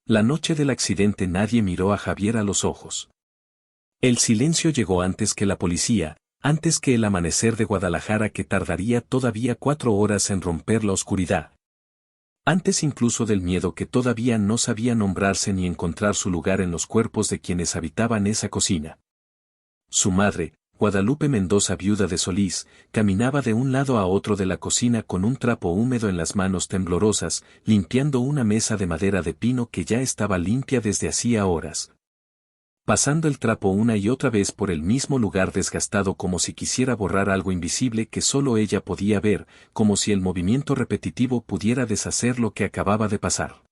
La noche del accidente nadie miró a Javier a los ojos. El silencio llegó antes que la policía, antes que el amanecer de Guadalajara que tardaría todavía 4 horas en romper la oscuridad. Antes incluso del miedo que todavía no sabía nombrarse ni encontrar su lugar en los cuerpos de quienes habitaban esa cocina. Su madre, Guadalupe Mendoza, viuda de Solís, caminaba de un lado a otro de la cocina con un trapo húmedo en las manos temblorosas, limpiando una mesa de madera de pino que ya estaba limpia desde hacía horas. Pasando el trapo una y otra vez por el mismo lugar desgastado como si quisiera borrar algo invisible que solo ella podía ver, como si el movimiento repetitivo pudiera deshacer lo que acababa de pasar.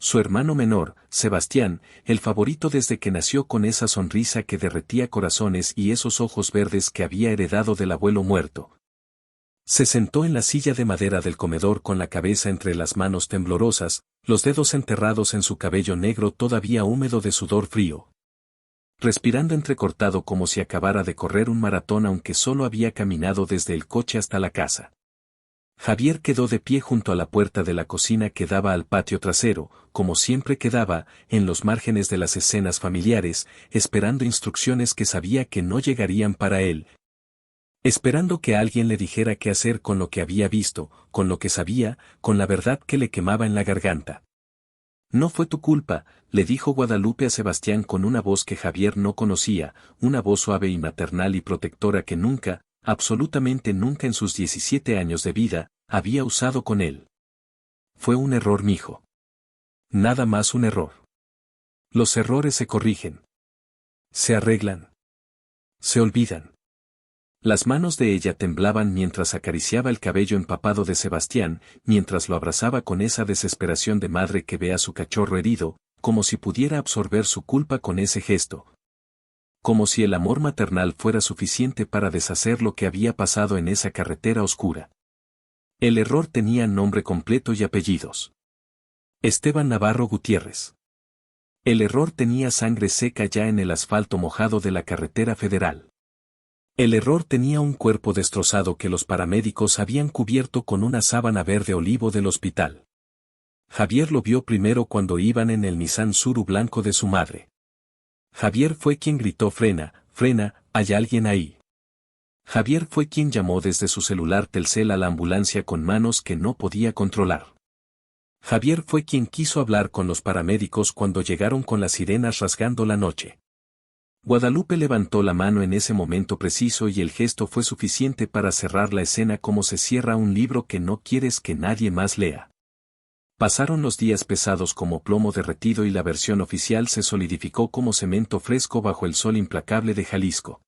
Su hermano menor, Sebastián, el favorito desde que nació con esa sonrisa que derretía corazones y esos ojos verdes que había heredado del abuelo muerto. Se sentó en la silla de madera del comedor con la cabeza entre las manos temblorosas, los dedos enterrados en su cabello negro todavía húmedo de sudor frío. Respirando entrecortado como si acabara de correr un maratón aunque solo había caminado desde el coche hasta la casa. Javier quedó de pie junto a la puerta de la cocina que daba al patio trasero, como siempre quedaba, en los márgenes de las escenas familiares, esperando instrucciones que sabía que no llegarían para él. Esperando que alguien le dijera qué hacer con lo que había visto, con lo que sabía, con la verdad que le quemaba en la garganta. No fue tu culpa, le dijo Guadalupe a Sebastián con una voz que Javier no conocía, una voz suave y maternal y protectora que nunca, absolutamente nunca en sus 17 años de vida, había usado con él. Fue un error, mijo. Nada más un error. Los errores se corrigen. Se arreglan. Se olvidan. Las manos de ella temblaban mientras acariciaba el cabello empapado de Sebastián, mientras lo abrazaba con esa desesperación de madre que ve a su cachorro herido, como si pudiera absorber su culpa con ese gesto. Como si el amor maternal fuera suficiente para deshacer lo que había pasado en esa carretera oscura. El error tenía nombre completo y apellidos. Esteban Navarro Gutiérrez. El error tenía sangre seca ya en el asfalto mojado de la carretera federal. El error tenía un cuerpo destrozado que los paramédicos habían cubierto con una sábana verde olivo del hospital. Javier lo vio primero cuando iban en el Nissan Suru blanco de su madre. Javier fue quien gritó: frena, frena, hay alguien ahí. Javier fue quien llamó desde su celular Telcel a la ambulancia con manos que no podía controlar. Javier fue quien quiso hablar con los paramédicos cuando llegaron con las sirenas rasgando la noche. Guadalupe levantó la mano en ese momento preciso y el gesto fue suficiente para cerrar la escena como se cierra un libro que no quieres que nadie más lea. Pasaron los días pesados como plomo derretido y la versión oficial se solidificó como cemento fresco bajo el sol implacable de Jalisco.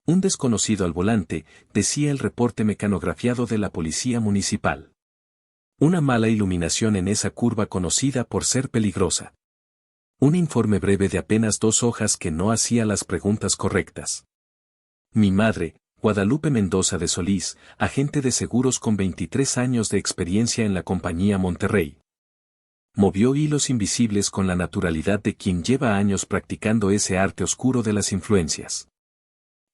Un desconocido al volante, decía el reporte mecanografiado de la policía municipal. Una mala iluminación en esa curva conocida por ser peligrosa. Un informe breve de apenas 2 hojas que no hacía las preguntas correctas. Mi madre, Guadalupe Mendoza de Solís, agente de seguros con 23 años de experiencia en la compañía Monterrey. Movió hilos invisibles con la naturalidad de quien lleva años practicando ese arte oscuro de las influencias.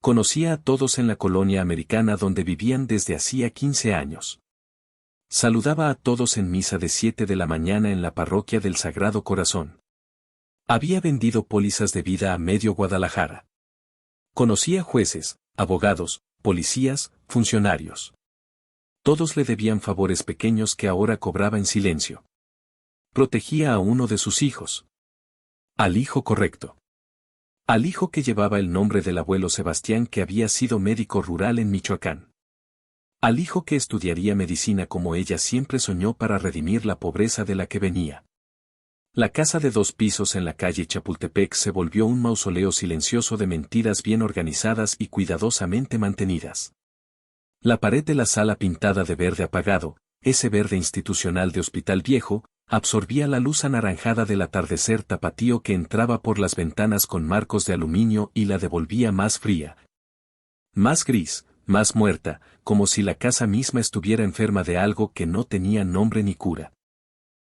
Conocía a todos en la colonia americana donde vivían desde hacía 15 años. Saludaba a todos en misa de 7 de la mañana en la parroquia del Sagrado Corazón. Había vendido pólizas de vida a medio Guadalajara. Conocía jueces, abogados, policías, funcionarios. Todos le debían favores pequeños que ahora cobraba en silencio. Protegía a uno de sus hijos. Al hijo correcto. Al hijo que llevaba el nombre del abuelo Sebastián que había sido médico rural en Michoacán. Al hijo que estudiaría medicina como ella siempre soñó para redimir la pobreza de la que venía. La casa de 2 pisos en la calle Chapultepec se volvió un mausoleo silencioso de mentiras bien organizadas y cuidadosamente mantenidas. La pared de la sala pintada de verde apagado, ese verde institucional de hospital viejo, absorbía la luz anaranjada del atardecer tapatío que entraba por las ventanas con marcos de aluminio y la devolvía más fría. Más gris, más muerta, como si la casa misma estuviera enferma de algo que no tenía nombre ni cura.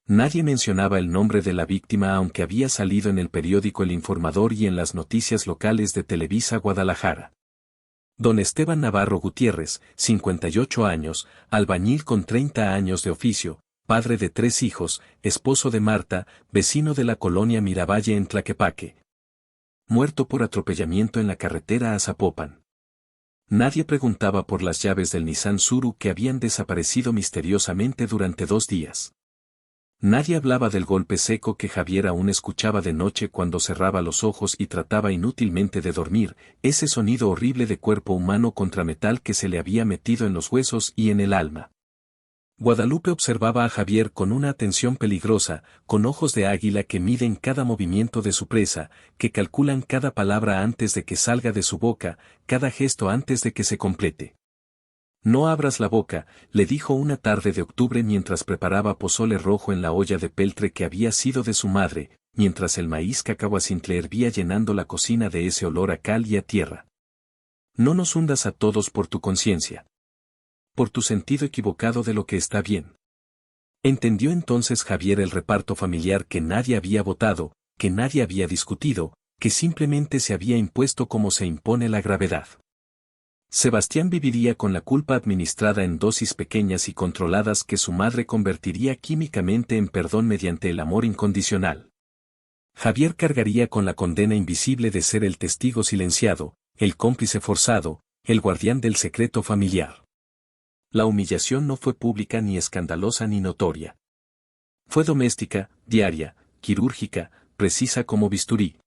Nadie mencionaba el nombre de la víctima aunque había salido en el periódico El Informador y en las noticias locales de Televisa Guadalajara. Don Esteban Navarro Gutiérrez, 58 años, albañil con 30 años de oficio, padre de 3 hijos, esposo de Marta, vecino de la colonia Miravalle en Tlaquepaque. Muerto por atropellamiento en la carretera a Zapopan. Nadie preguntaba por las llaves del Nissan Tsuru que habían desaparecido misteriosamente durante 2 días. Nadie hablaba del golpe seco que Javier aún escuchaba de noche cuando cerraba los ojos y trataba inútilmente de dormir, ese sonido horrible de cuerpo humano contra metal que se le había metido en los huesos y en el alma. Guadalupe observaba a Javier con una atención peligrosa, con ojos de águila que miden cada movimiento de su presa, que calculan cada palabra antes de que salga de su boca, cada gesto antes de que se complete. No abras la boca, le dijo una tarde de octubre mientras preparaba pozole rojo en la olla de peltre que había sido de su madre, mientras el maíz cacahuacintle hervía llenando la cocina de ese olor a cal y a tierra. No nos hundas a todos por tu conciencia. Por tu sentido equivocado de lo que está bien. Entendió entonces Javier el reparto familiar que nadie había votado, que nadie había discutido, que simplemente se había impuesto como se impone la gravedad. Sebastián viviría con la culpa administrada en dosis pequeñas y controladas que su madre convertiría químicamente en perdón mediante el amor incondicional. Javier cargaría con la condena invisible de ser el testigo silenciado, el cómplice forzado, el guardián del secreto familiar. La humillación no fue pública ni escandalosa ni notoria. Fue doméstica, diaria, quirúrgica, precisa como bisturí.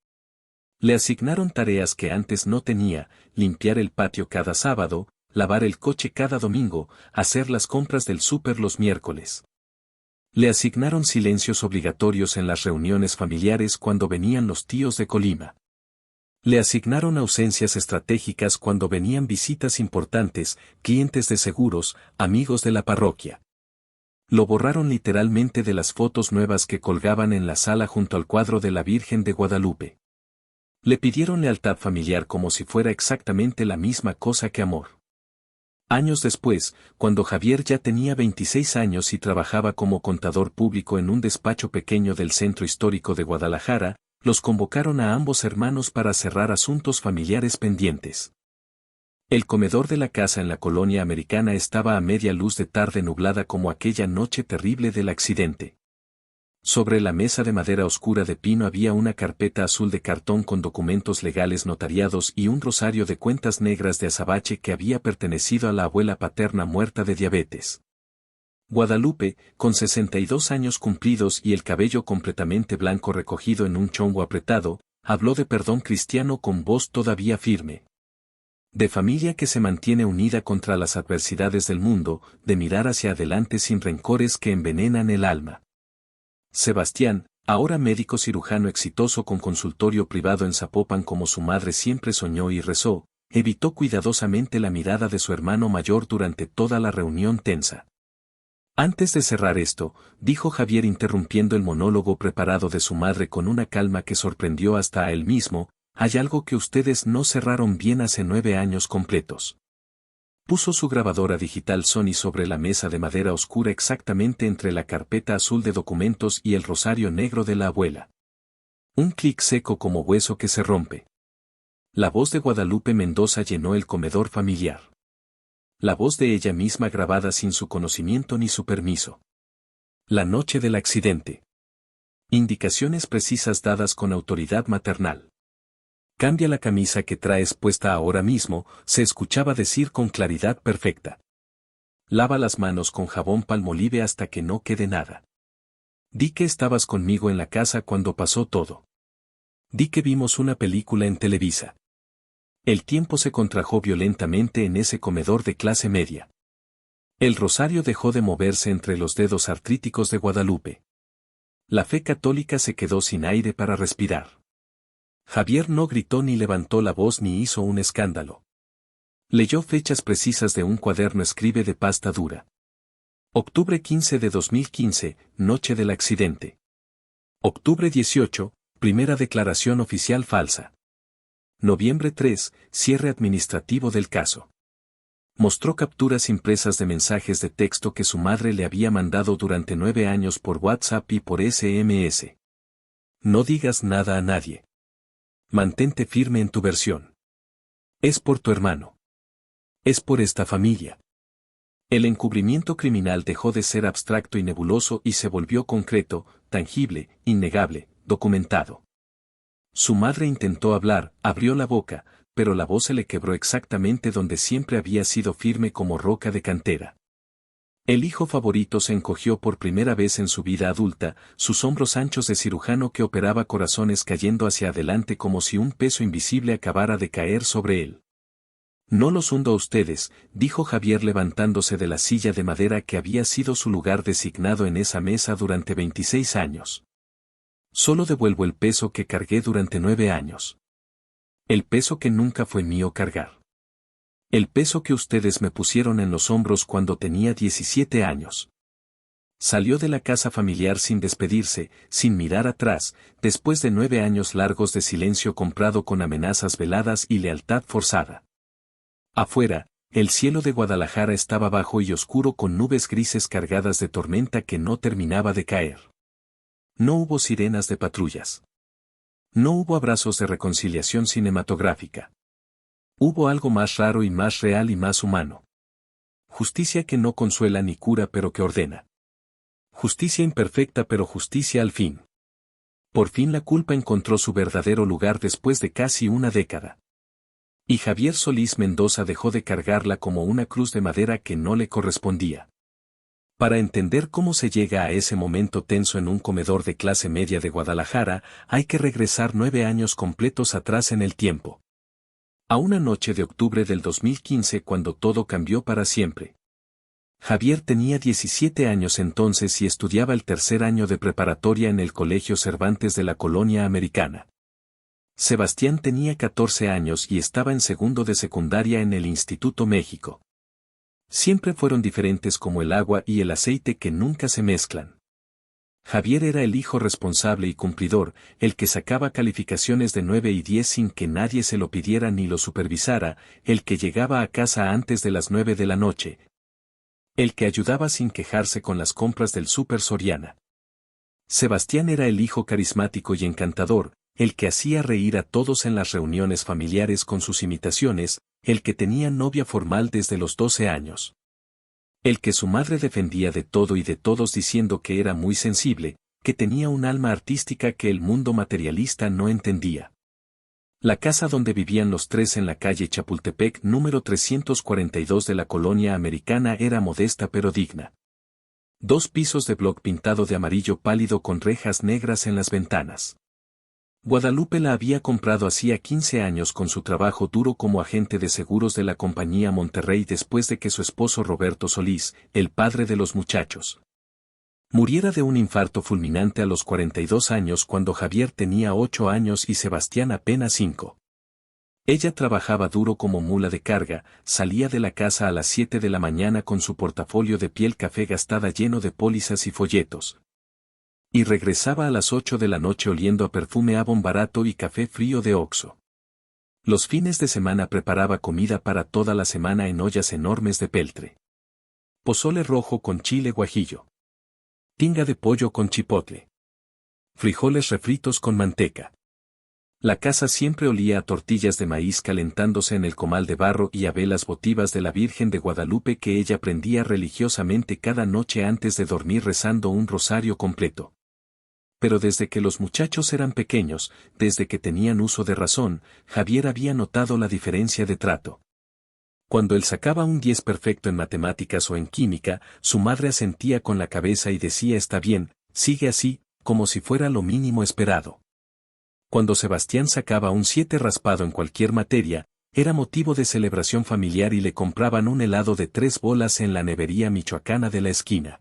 Le asignaron tareas que antes no tenía, limpiar el patio cada sábado, lavar el coche cada domingo, hacer las compras del súper los miércoles. Le asignaron silencios obligatorios en las reuniones familiares cuando venían los tíos de Colima. Le asignaron ausencias estratégicas cuando venían visitas importantes, clientes de seguros, amigos de la parroquia. Lo borraron literalmente de las fotos nuevas que colgaban en la sala junto al cuadro de la Virgen de Guadalupe. Le pidieron lealtad familiar como si fuera exactamente la misma cosa que amor. Años después, cuando Javier ya tenía 26 años y trabajaba como contador público en un despacho pequeño del centro histórico de Guadalajara, los convocaron a ambos hermanos para cerrar asuntos familiares pendientes. El comedor de la casa en la colonia americana estaba a media luz de tarde nublada como aquella noche terrible del accidente. Sobre la mesa de madera oscura de pino había una carpeta azul de cartón con documentos legales notariados y un rosario de cuentas negras de azabache que había pertenecido a la abuela paterna muerta de diabetes. Guadalupe, con 62 años cumplidos y el cabello completamente blanco recogido en un chongo apretado, habló de perdón cristiano con voz todavía firme. De familia que se mantiene unida contra las adversidades del mundo, de mirar hacia adelante sin rencores que envenenan el alma. Sebastián, ahora médico cirujano exitoso con consultorio privado en Zapopan como su madre siempre soñó y rezó, evitó cuidadosamente la mirada de su hermano mayor durante toda la reunión tensa. Antes de cerrar esto, dijo Javier interrumpiendo el monólogo preparado de su madre con una calma que sorprendió hasta a él mismo, hay algo que ustedes no cerraron bien hace 9 años completos. Puso su grabadora digital Sony sobre la mesa de madera oscura exactamente entre la carpeta azul de documentos y el rosario negro de la abuela. Un clic seco como hueso que se rompe. La voz de Guadalupe Mendoza llenó el comedor familiar. La voz de ella misma grabada sin su conocimiento ni su permiso. La noche del accidente. Indicaciones precisas dadas con autoridad maternal. Cambia la camisa que traes puesta ahora mismo, se escuchaba decir con claridad perfecta. Lava las manos con jabón Palmolive hasta que no quede nada. Di que estabas conmigo en la casa cuando pasó todo. Di que vimos una película en Televisa. El tiempo se contrajo violentamente en ese comedor de clase media. El rosario dejó de moverse entre los dedos artríticos de Guadalupe. La fe católica se quedó sin aire para respirar. Javier no gritó ni levantó la voz ni hizo un escándalo. Leyó fechas precisas de un cuaderno escribe de pasta dura. Octubre 15 de 2015, noche del accidente. Octubre 18, primera declaración oficial falsa. Noviembre 3, cierre administrativo del caso. Mostró capturas impresas de mensajes de texto que su madre le había mandado durante 9 años por WhatsApp y por SMS. No digas nada a nadie. Mantente firme en tu versión. Es por tu hermano. Es por esta familia. El encubrimiento criminal dejó de ser abstracto y nebuloso y se volvió concreto, tangible, innegable, documentado. Su madre intentó hablar, abrió la boca, pero la voz se le quebró exactamente donde siempre había sido firme como roca de cantera. El hijo favorito se encogió por primera vez en su vida adulta, sus hombros anchos de cirujano que operaba corazones cayendo hacia adelante como si un peso invisible acabara de caer sobre él. No los hundo a ustedes, dijo Javier levantándose de la silla de madera que había sido su lugar designado en esa mesa durante 26 años. Solo devuelvo el peso que cargué durante 9 años. El peso que nunca fue mío cargar. El peso que ustedes me pusieron en los hombros cuando tenía 17 años. Salió de la casa familiar sin despedirse, sin mirar atrás, después de 9 años largos de silencio comprado con amenazas veladas y lealtad forzada. Afuera, el cielo de Guadalajara estaba bajo y oscuro con nubes grises cargadas de tormenta que no terminaba de caer. No hubo sirenas de patrullas. No hubo abrazos de reconciliación cinematográfica. Hubo algo más raro y más real y más humano. Justicia que no consuela ni cura pero que ordena. Justicia imperfecta pero justicia al fin. Por fin la culpa encontró su verdadero lugar después de casi una década. Y Javier Solís Mendoza dejó de cargarla como una cruz de madera que no le correspondía. Para entender cómo se llega a ese momento tenso en un comedor de clase media de Guadalajara, hay que regresar 9 años completos atrás en el tiempo. A una noche de octubre del 2015 cuando todo cambió para siempre. Javier tenía 17 años entonces y estudiaba el tercer año de preparatoria en el Colegio Cervantes de la Colonia Americana. Sebastián tenía 14 años y estaba en segundo de secundaria en el Instituto México. Siempre fueron diferentes como el agua y el aceite que nunca se mezclan. Javier era el hijo responsable y cumplidor, el que sacaba calificaciones de 9 y 10 sin que nadie se lo pidiera ni lo supervisara, el que llegaba a casa antes de las 9 de la noche. El que ayudaba sin quejarse con las compras del Súper Soriana. Sebastián era el hijo carismático y encantador, el que hacía reír a todos en las reuniones familiares con sus imitaciones, el que tenía novia formal desde los 12 años. El que su madre defendía de todo y de todos diciendo que era muy sensible, que tenía un alma artística que el mundo materialista no entendía. La casa donde vivían los tres en la calle Chapultepec número 342 de la Colonia Americana era modesta pero digna. 2 pisos de bloc pintado de amarillo pálido con rejas negras en las ventanas. Guadalupe la había comprado hacía 15 años con su trabajo duro como agente de seguros de la compañía Monterrey después de que su esposo Roberto Solís, el padre de los muchachos, muriera de un infarto fulminante a los 42 años cuando Javier tenía 8 años y Sebastián apenas 5. Ella trabajaba duro como mula de carga, salía de la casa a las 7 de la mañana con su portafolio de piel café gastada lleno de pólizas y folletos. Y regresaba a las 8 de la noche oliendo a perfume Avon barato y café frío de Oxxo. Los fines de semana preparaba comida para toda la semana en ollas enormes de peltre. Pozole rojo con chile guajillo. Tinga de pollo con chipotle. Frijoles refritos con manteca. La casa siempre olía a tortillas de maíz calentándose en el comal de barro y a velas votivas de la Virgen de Guadalupe que ella prendía religiosamente cada noche antes de dormir rezando un rosario completo. Pero desde que los muchachos eran pequeños, desde que tenían uso de razón, Javier había notado la diferencia de trato. Cuando él sacaba un 10 perfecto en matemáticas o en química, su madre asentía con la cabeza y decía está bien, sigue así, como si fuera lo mínimo esperado. Cuando Sebastián sacaba un 7 raspado en cualquier materia, era motivo de celebración familiar y le compraban un helado de 3 bolas en la nevería michoacana de la esquina.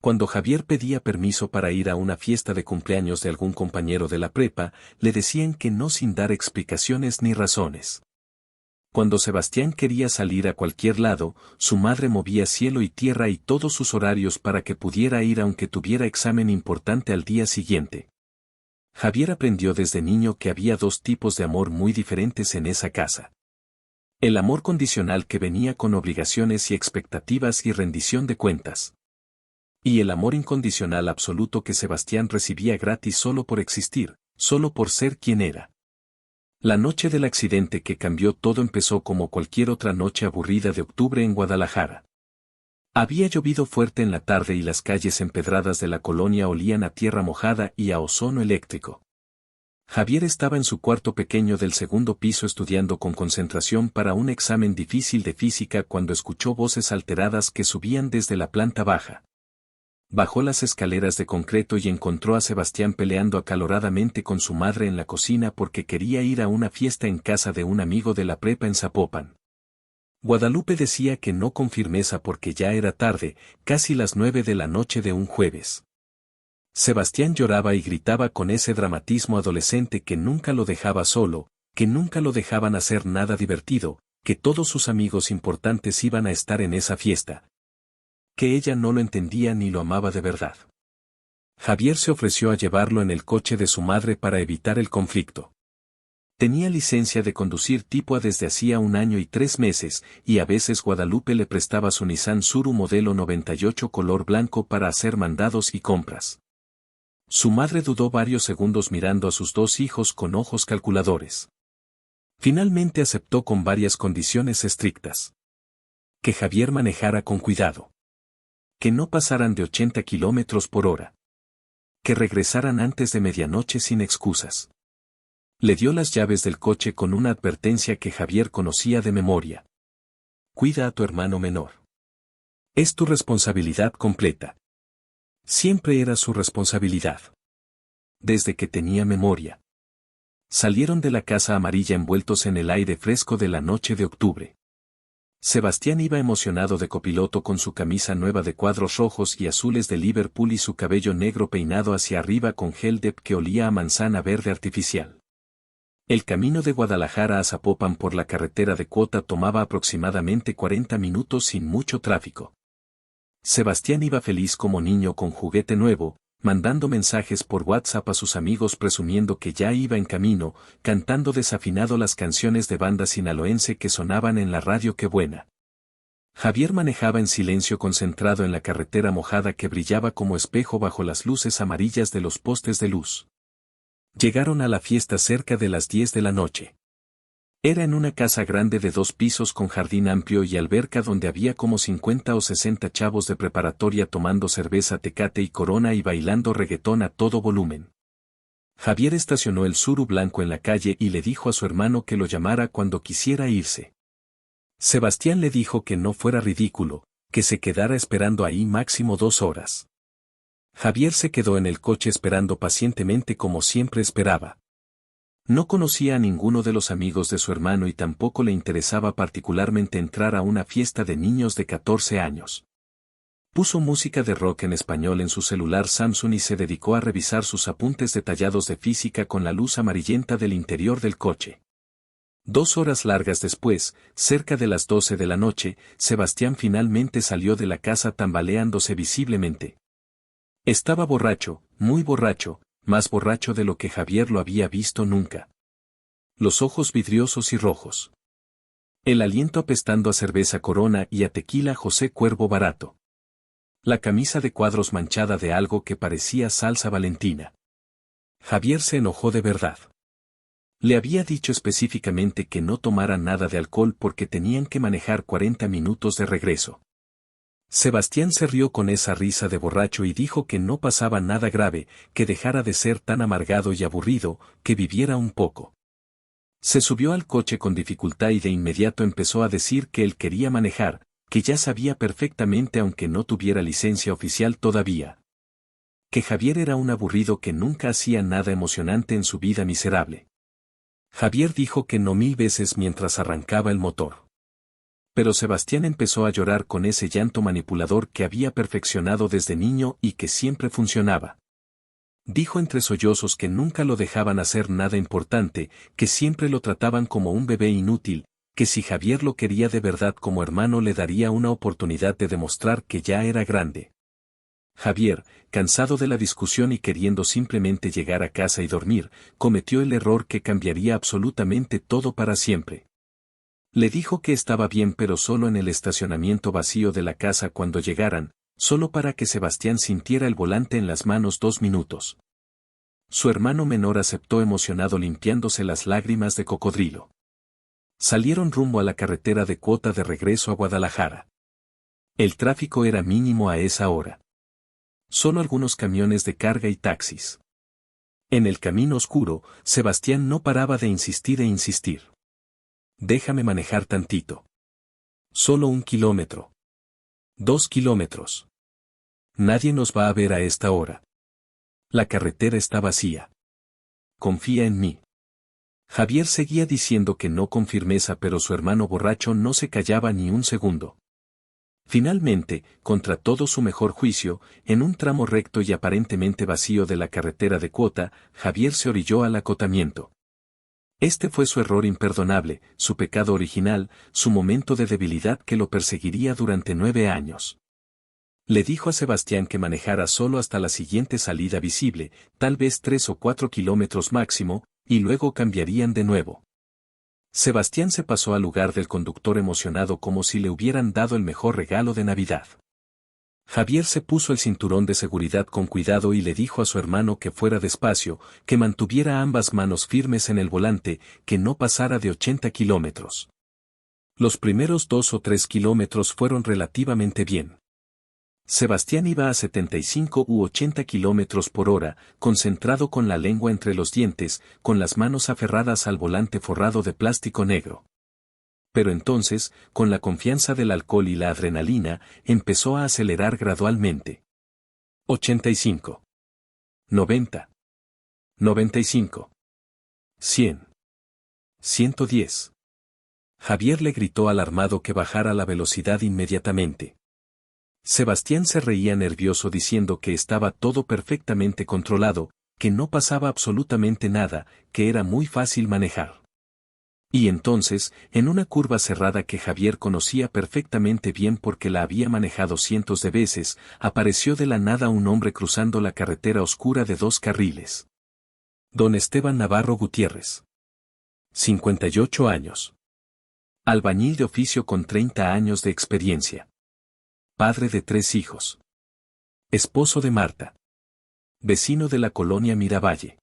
Cuando Javier pedía permiso para ir a una fiesta de cumpleaños de algún compañero de la prepa, le decían que no sin dar explicaciones ni razones. Cuando Sebastián quería salir a cualquier lado, su madre movía cielo y tierra y todos sus horarios para que pudiera ir aunque tuviera examen importante al día siguiente. Javier aprendió desde niño que había 2 tipos de amor muy diferentes en esa casa. El amor condicional que venía con obligaciones y expectativas y rendición de cuentas. Y el amor incondicional absoluto que Sebastián recibía gratis solo por existir, solo por ser quien era. La noche del accidente que cambió todo empezó como cualquier otra noche aburrida de octubre en Guadalajara. Había llovido fuerte en la tarde y las calles empedradas de la colonia olían a tierra mojada y a ozono eléctrico. Javier estaba en su cuarto pequeño del segundo piso estudiando con concentración para un examen difícil de física cuando escuchó voces alteradas que subían desde la planta baja. Bajó las escaleras de concreto y encontró a Sebastián peleando acaloradamente con su madre en la cocina porque quería ir a una fiesta en casa de un amigo de la prepa en Zapopan. Guadalupe decía que no con firmeza porque ya era tarde, casi las 9 de la noche de un jueves. Sebastián lloraba y gritaba con ese dramatismo adolescente que nunca lo dejaba solo, que nunca lo dejaban hacer nada divertido, que todos sus amigos importantes iban a estar en esa fiesta. Que ella no lo entendía ni lo amaba de verdad. Javier se ofreció a llevarlo en el coche de su madre para evitar el conflicto. Tenía licencia de conducir tipo A desde hacía 1 año y 3 meses, y a veces Guadalupe le prestaba su Nissan Suru modelo 98 color blanco para hacer mandados y compras. Su madre dudó varios segundos mirando a sus 2 hijos con ojos calculadores. Finalmente aceptó con varias condiciones estrictas. Que Javier manejara con cuidado. Que no pasaran de 80 kilómetros por hora. Que regresaran antes de medianoche sin excusas. Le dio las llaves del coche con una advertencia que Javier conocía de memoria. Cuida a tu hermano menor. Es tu responsabilidad completa. Siempre era su responsabilidad. Desde que tenía memoria. Salieron de la casa amarilla envueltos en el aire fresco de la noche de octubre. Sebastián iba emocionado de copiloto con su camisa nueva de cuadros rojos y azules de Liverpool y su cabello negro peinado hacia arriba con gel Dep que olía a manzana verde artificial. El camino de Guadalajara a Zapopan por la carretera de Cuota tomaba aproximadamente 40 minutos sin mucho tráfico. Sebastián iba feliz como niño con juguete nuevo, mandando mensajes por WhatsApp a sus amigos presumiendo que ya iba en camino, cantando desafinado las canciones de banda sinaloense que sonaban en la radio. ¡Qué buena! Javier manejaba en silencio concentrado en la carretera mojada que brillaba como espejo bajo las luces amarillas de los postes de luz. Llegaron a la fiesta cerca de las 10 de la noche. Era en una casa grande de 2 pisos con jardín amplio y alberca donde había como 50 o 60 chavos de preparatoria tomando cerveza Tecate y Corona y bailando reggaetón a todo volumen. Javier estacionó el Suru blanco en la calle y le dijo a su hermano que lo llamara cuando quisiera irse. Sebastián le dijo que no fuera ridículo, que se quedara esperando ahí máximo 2 horas. Javier se quedó en el coche esperando pacientemente como siempre esperaba. No conocía a ninguno de los amigos de su hermano y tampoco le interesaba particularmente entrar a una fiesta de niños de 14 años. Puso música de rock en español en su celular Samsung y se dedicó a revisar sus apuntes detallados de física con la luz amarillenta del interior del coche. 2 horas largas después, cerca de las 12 de la noche, Sebastián finalmente salió de la casa tambaleándose visiblemente. Estaba borracho, muy borracho, más borracho de lo que Javier lo había visto nunca. Los ojos vidriosos y rojos. El aliento apestando a cerveza Corona y a tequila José Cuervo barato. La camisa de cuadros manchada de algo que parecía salsa Valentina. Javier se enojó de verdad. Le había dicho específicamente que no tomara nada de alcohol porque tenían que manejar 40 minutos de regreso. Sebastián se rió con esa risa de borracho y dijo que no pasaba nada grave, que dejara de ser tan amargado y aburrido, que viviera un poco. Se subió al coche con dificultad y de inmediato empezó a decir que él quería manejar, que ya sabía perfectamente aunque no tuviera licencia oficial todavía. Que Javier era un aburrido que nunca hacía nada emocionante en su vida miserable. Javier dijo que no 1000 veces mientras arrancaba el motor. Pero Sebastián empezó a llorar con ese llanto manipulador que había perfeccionado desde niño y que siempre funcionaba. Dijo entre sollozos que nunca lo dejaban hacer nada importante, que siempre lo trataban como un bebé inútil, que si Javier lo quería de verdad como hermano le daría una oportunidad de demostrar que ya era grande. Javier, cansado de la discusión y queriendo simplemente llegar a casa y dormir, cometió el error que cambiaría absolutamente todo para siempre. Le dijo que estaba bien pero solo en el estacionamiento vacío de la casa cuando llegaran, solo para que Sebastián sintiera el volante en las manos 2 minutos. Su hermano menor aceptó emocionado limpiándose las lágrimas de cocodrilo. Salieron rumbo a la carretera de Cuota de regreso a Guadalajara. El tráfico era mínimo a esa hora. Solo algunos camiones de carga y taxis. En el camino oscuro, Sebastián no paraba de insistir e insistir. Déjame manejar tantito. Solo 1 kilómetro. 2 kilómetros. Nadie nos va a ver a esta hora. La carretera está vacía. Confía en mí. Javier seguía diciendo que no con firmeza, pero su hermano borracho no se callaba ni un segundo. Finalmente, contra todo su mejor juicio, en un tramo recto y aparentemente vacío de la carretera de Cuota, Javier se orilló al acotamiento. Este fue su error imperdonable, su pecado original, su momento de debilidad que lo perseguiría durante 9 años. Le dijo a Sebastián que manejara solo hasta la siguiente salida visible, tal vez 3 o 4 kilómetros máximo, y luego cambiarían de nuevo. Sebastián se pasó al lugar del conductor emocionado como si le hubieran dado el mejor regalo de Navidad. Javier se puso el cinturón de seguridad con cuidado y le dijo a su hermano que fuera despacio, que mantuviera ambas manos firmes en el volante, que no pasara de 80 kilómetros. Los primeros 2 o 3 kilómetros fueron relativamente bien. Sebastián iba a 75 u 80 kilómetros por hora, concentrado con la lengua entre los dientes, con las manos aferradas al volante forrado de plástico negro. Pero entonces, con la confianza del alcohol y la adrenalina, empezó a acelerar gradualmente. 85. 90. 95. 100. 110. Javier le gritó alarmado que bajara la velocidad inmediatamente. Sebastián se reía nervioso diciendo que estaba todo perfectamente controlado, que no pasaba absolutamente nada, que era muy fácil manejar. Y entonces, en una curva cerrada que Javier conocía perfectamente bien porque la había manejado cientos de veces, apareció de la nada un hombre cruzando la carretera oscura de 2 carriles. Don Esteban Navarro Gutiérrez. 58 años. Albañil de oficio con 30 años de experiencia. Padre de 3 hijos. Esposo de Marta. Vecino de la colonia Miravalle.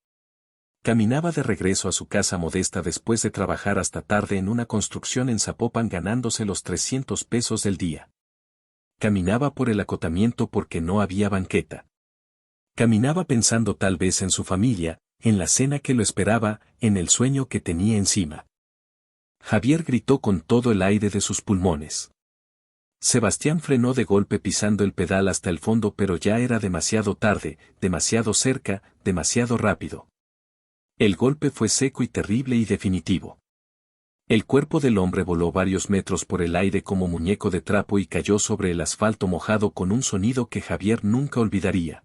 Caminaba de regreso a su casa modesta después de trabajar hasta tarde en una construcción en Zapopan ganándose los 300 pesos del día. Caminaba por el acotamiento porque no había banqueta. Caminaba pensando tal vez en su familia, en la cena que lo esperaba, en el sueño que tenía encima. Javier gritó con todo el aire de sus pulmones. Sebastián frenó de golpe pisando el pedal hasta el fondo, pero ya era demasiado tarde, demasiado cerca, demasiado rápido. El golpe fue seco y terrible y definitivo. El cuerpo del hombre voló varios metros por el aire como muñeco de trapo y cayó sobre el asfalto mojado con un sonido que Javier nunca olvidaría.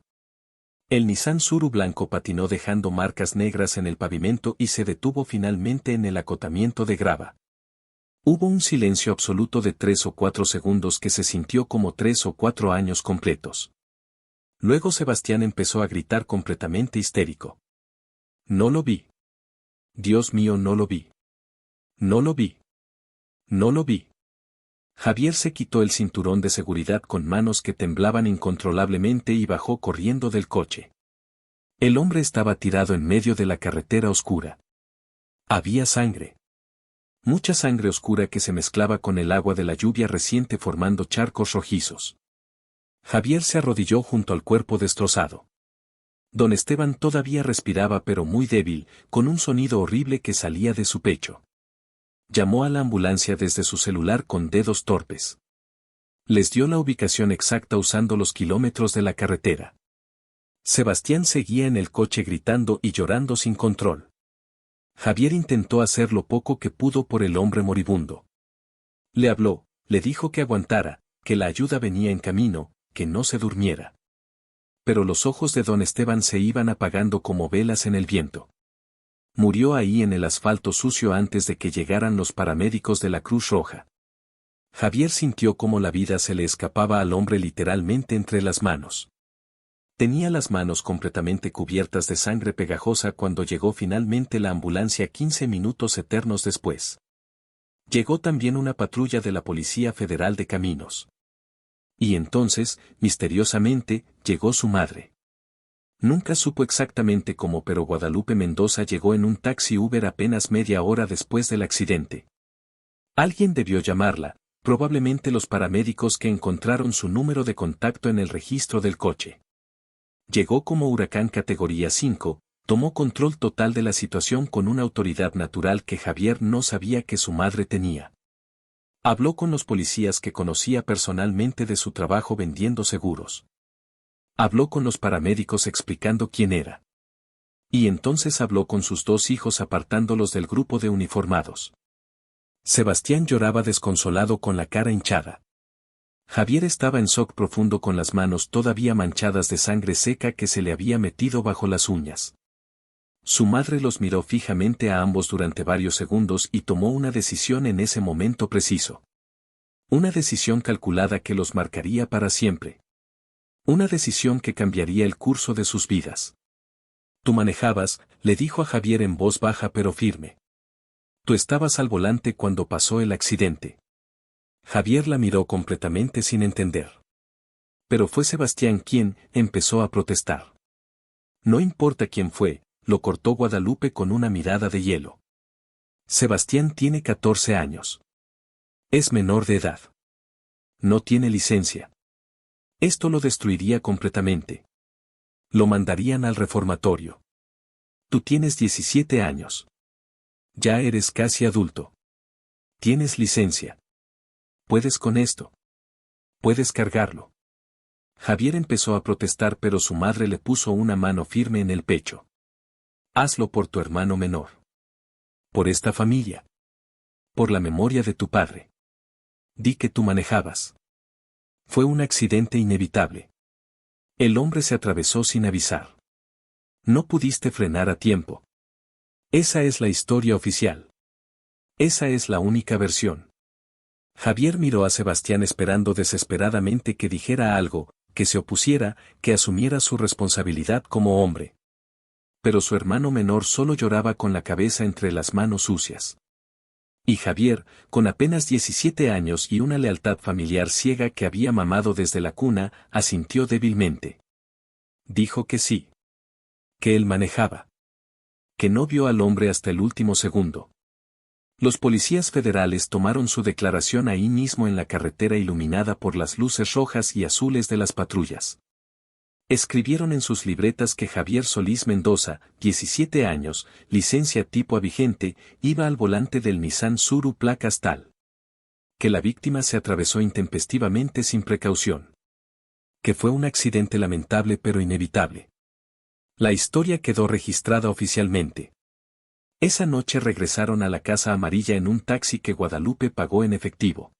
El Nissan Suru blanco patinó dejando marcas negras en el pavimento y se detuvo finalmente en el acotamiento de grava. Hubo un silencio absoluto de 3 o 4 segundos que se sintió como 3 o 4 años completos. Luego Sebastián empezó a gritar completamente histérico. No lo vi. Dios mío, no lo vi. No lo vi. No lo vi. Javier se quitó el cinturón de seguridad con manos que temblaban incontrolablemente y bajó corriendo del coche. El hombre estaba tirado en medio de la carretera oscura. Había sangre. Mucha sangre oscura que se mezclaba con el agua de la lluvia reciente formando charcos rojizos. Javier se arrodilló junto al cuerpo destrozado. Don Esteban todavía respiraba pero muy débil, con un sonido horrible que salía de su pecho. Llamó a la ambulancia desde su celular con dedos torpes. Les dio la ubicación exacta usando los kilómetros de la carretera. Sebastián seguía en el coche gritando y llorando sin control. Javier intentó hacer lo poco que pudo por el hombre moribundo. Le habló, le dijo que aguantara, que la ayuda venía en camino, que no se durmiera. Pero los ojos de don Esteban se iban apagando como velas en el viento. Murió ahí en el asfalto sucio antes de que llegaran los paramédicos de la Cruz Roja. Javier sintió cómo la vida se le escapaba al hombre literalmente entre las manos. Tenía las manos completamente cubiertas de sangre pegajosa cuando llegó finalmente la ambulancia 15 minutos eternos después. Llegó también una patrulla de la Policía Federal de Caminos. Y entonces, misteriosamente, llegó su madre. Nunca supo exactamente cómo, pero Guadalupe Mendoza llegó en un taxi Uber apenas media hora después del accidente. Alguien debió llamarla, probablemente los paramédicos que encontraron su número de contacto en el registro del coche. Llegó como huracán categoría 5, tomó control total de la situación con una autoridad natural que Javier no sabía que su madre tenía. Habló con los policías que conocía personalmente de su trabajo vendiendo seguros. Habló con los paramédicos explicando quién era. Y entonces habló con sus 2 hijos apartándolos del grupo de uniformados. Sebastián lloraba desconsolado con la cara hinchada. Javier estaba en shock profundo con las manos todavía manchadas de sangre seca que se le había metido bajo las uñas. Su madre los miró fijamente a ambos durante varios segundos y tomó una decisión en ese momento preciso. Una decisión calculada que los marcaría para siempre. Una decisión que cambiaría el curso de sus vidas. Tú manejabas, le dijo a Javier en voz baja pero firme. Tú estabas al volante cuando pasó el accidente. Javier la miró completamente sin entender. Pero fue Sebastián quien empezó a protestar. No importa quién fue, lo cortó Guadalupe con una mirada de hielo. Sebastián tiene 14 años. Es menor de edad. No tiene licencia. Esto lo destruiría completamente. Lo mandarían al reformatorio. Tú tienes 17 años. Ya eres casi adulto. Tienes licencia. Puedes con esto. Puedes cargarlo. Javier empezó a protestar pero su madre le puso una mano firme en el pecho. Hazlo por tu hermano menor. Por esta familia. Por la memoria de tu padre. Di que tú manejabas. Fue un accidente inevitable. El hombre se atravesó sin avisar. No pudiste frenar a tiempo. Esa es la historia oficial. Esa es la única versión. Javier miró a Sebastián esperando desesperadamente que dijera algo, que se opusiera, que asumiera su responsabilidad como hombre. Pero su hermano menor solo lloraba con la cabeza entre las manos sucias. Y Javier, con apenas 17 años y una lealtad familiar ciega que había mamado desde la cuna, asintió débilmente. Dijo que sí. Que él manejaba. Que no vio al hombre hasta el último segundo. Los policías federales tomaron su declaración ahí mismo en la carretera iluminada por las luces rojas y azules de las patrullas. Escribieron en sus libretas que Javier Solís Mendoza, 17 años, licencia tipo A vigente, iba al volante del Nissan Suru placas tal. Que la víctima se atravesó intempestivamente sin precaución. Que fue un accidente lamentable pero inevitable. La historia quedó registrada oficialmente. Esa noche regresaron a la Casa Amarilla en un taxi que Guadalupe pagó en efectivo.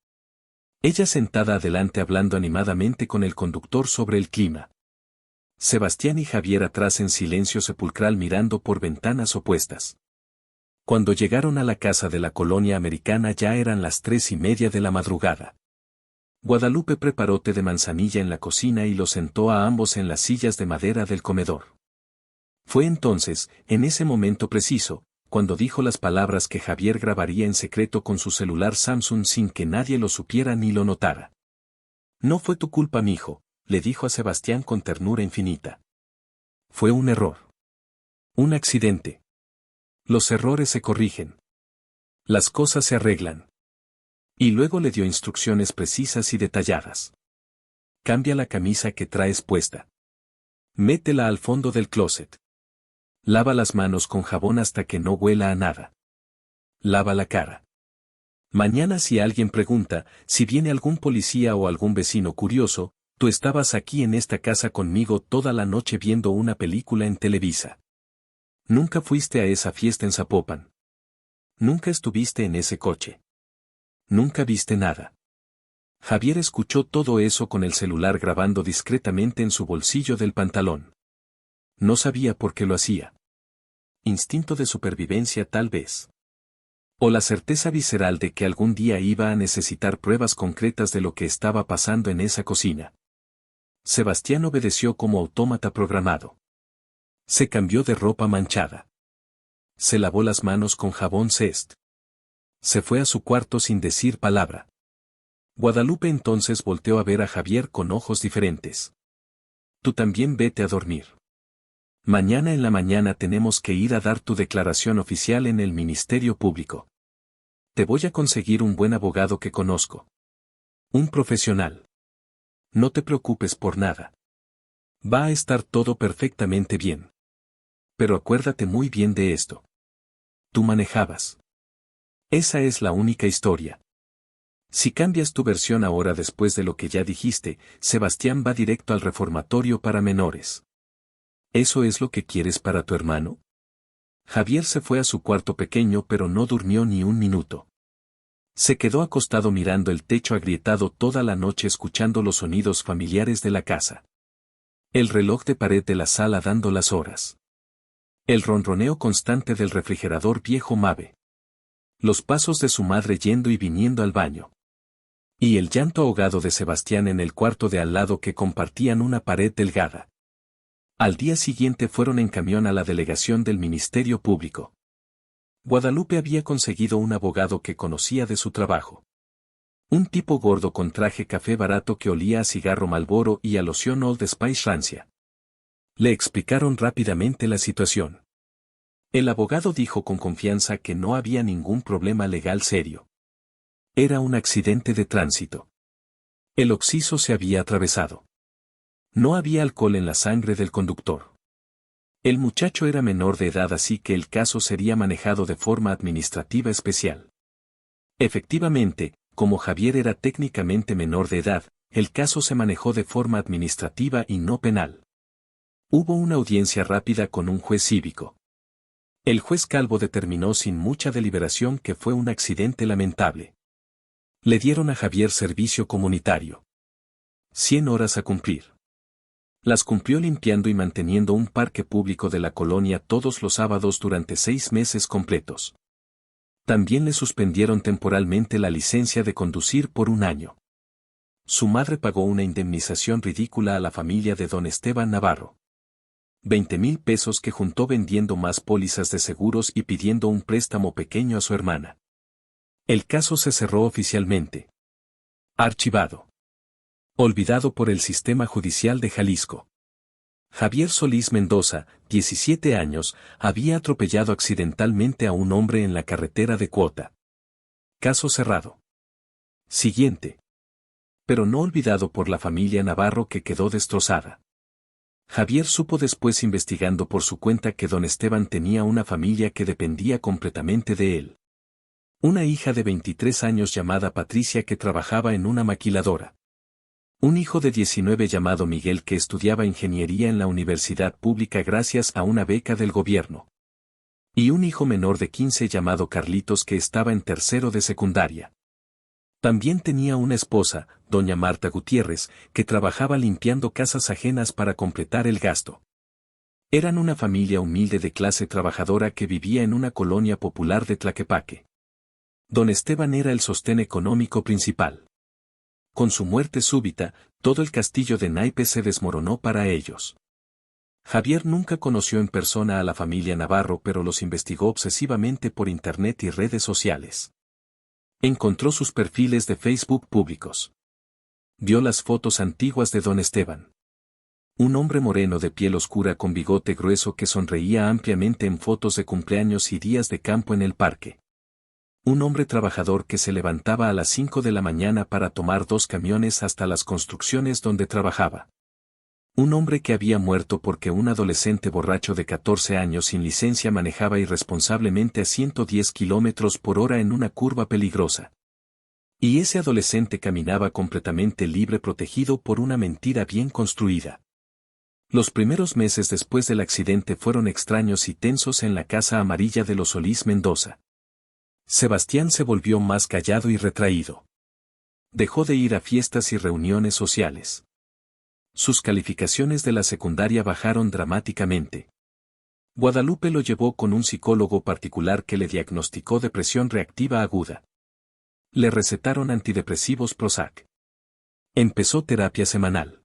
Ella sentada adelante hablando animadamente con el conductor sobre el clima. Sebastián y Javier atrás en silencio sepulcral mirando por ventanas opuestas. Cuando llegaron a la casa de la colonia americana ya eran las 3:30 de la madrugada. Guadalupe preparó té de manzanilla en la cocina y los sentó a ambos en las sillas de madera del comedor. Fue entonces, en ese momento preciso, cuando dijo las palabras que Javier grabaría en secreto con su celular Samsung sin que nadie lo supiera ni lo notara. No fue tu culpa, mijo, le dijo a Sebastián con ternura infinita. Fue un error. Un accidente. Los errores se corrigen. Las cosas se arreglan. Y luego le dio instrucciones precisas y detalladas. Cambia la camisa que traes puesta. Métela al fondo del closet. Lava las manos con jabón hasta que no huela a nada. Lava la cara. Mañana si alguien pregunta, si viene algún policía o algún vecino curioso, tú estabas aquí en esta casa conmigo toda la noche viendo una película en Televisa. Nunca fuiste a esa fiesta en Zapopan. Nunca estuviste en ese coche. Nunca viste nada. Javier escuchó todo eso con el celular grabando discretamente en su bolsillo del pantalón. No sabía por qué lo hacía. Instinto de supervivencia tal vez. O la certeza visceral de que algún día iba a necesitar pruebas concretas de lo que estaba pasando en esa cocina. Sebastián obedeció como autómata programado. Se cambió de ropa manchada. Se lavó las manos con jabón Zest. Se fue a su cuarto sin decir palabra. Guadalupe entonces volteó a ver a Javier con ojos diferentes. Tú también vete a dormir. Mañana en la mañana tenemos que ir a dar tu declaración oficial en el Ministerio Público. Te voy a conseguir un buen abogado que conozco. Un profesional. No te preocupes por nada. Va a estar todo perfectamente bien. Pero acuérdate muy bien de esto. Tú manejabas. Esa es la única historia. Si cambias tu versión ahora después de lo que ya dijiste, Sebastián va directo al reformatorio para menores. ¿Eso es lo que quieres para tu hermano? Javier se fue a su cuarto pequeño pero no durmió ni un minuto. Se quedó acostado mirando el techo agrietado toda la noche escuchando los sonidos familiares de la casa. El reloj de pared de la sala dando las horas. El ronroneo constante del refrigerador viejo Mave. Los pasos de su madre yendo y viniendo al baño. Y el llanto ahogado de Sebastián en el cuarto de al lado que compartían una pared delgada. Al día siguiente fueron en camión a la delegación del Ministerio Público. Guadalupe había conseguido un abogado que conocía de su trabajo. Un tipo gordo con traje café barato que olía a cigarro Marlboro y a loción Old Spice rancia. Le explicaron rápidamente la situación. El abogado dijo con confianza que no había ningún problema legal serio. Era un accidente de tránsito. El occiso se había atravesado. No había alcohol en la sangre del conductor. El muchacho era menor de edad así que el caso sería manejado de forma administrativa especial. Efectivamente, como Javier era técnicamente menor de edad, el caso se manejó de forma administrativa y no penal. Hubo una audiencia rápida con un juez cívico. El juez Calvo determinó sin mucha deliberación que fue un accidente lamentable. Le dieron a Javier servicio comunitario. 100 horas a cumplir. Las cumplió limpiando y manteniendo un parque público de la colonia todos los sábados durante 6 meses completos. También le suspendieron temporalmente la licencia de conducir por 1 año. Su madre pagó una indemnización ridícula a la familia de don Esteban Navarro. 20,000 pesos que juntó vendiendo más pólizas de seguros y pidiendo un préstamo pequeño a su hermana. El caso se cerró oficialmente. Archivado. Olvidado por el sistema judicial de Jalisco. Javier Solís Mendoza, 17 años, había atropellado accidentalmente a un hombre en la carretera de Cuota. Caso cerrado. Siguiente. Pero no olvidado por la familia Navarro que quedó destrozada. Javier supo después investigando por su cuenta que don Esteban tenía una familia que dependía completamente de él. Una hija de 23 años llamada Patricia que trabajaba en una maquiladora. Un hijo de 19 llamado Miguel que estudiaba ingeniería en la universidad pública gracias a una beca del gobierno. Y un hijo menor de 15 llamado Carlitos que estaba en tercero de secundaria. También tenía una esposa, doña Marta Gutiérrez, que trabajaba limpiando casas ajenas para completar el gasto. Eran una familia humilde de clase trabajadora que vivía en una colonia popular de Tlaquepaque. Don Esteban era el sostén económico principal. Con su muerte súbita, todo el castillo de naipes se desmoronó para ellos. Javier nunca conoció en persona a la familia Navarro pero los investigó obsesivamente por internet y redes sociales. Encontró sus perfiles de Facebook públicos. Vio las fotos antiguas de don Esteban. Un hombre moreno de piel oscura con bigote grueso que sonreía ampliamente en fotos de cumpleaños y días de campo en el parque. Un hombre trabajador que se levantaba a las 5 de la mañana para tomar 2 camiones hasta las construcciones donde trabajaba. Un hombre que había muerto porque un adolescente borracho de 14 años sin licencia manejaba irresponsablemente a 110 kilómetros por hora en una curva peligrosa. Y ese adolescente caminaba completamente libre protegido por una mentira bien construida. Los primeros meses después del accidente fueron extraños y tensos en la casa amarilla de los Solís Mendoza. Sebastián se volvió más callado y retraído. Dejó de ir a fiestas y reuniones sociales. Sus calificaciones de la secundaria bajaron dramáticamente. Guadalupe lo llevó con un psicólogo particular que le diagnosticó depresión reactiva aguda. Le recetaron antidepresivos Prozac. Empezó terapia semanal.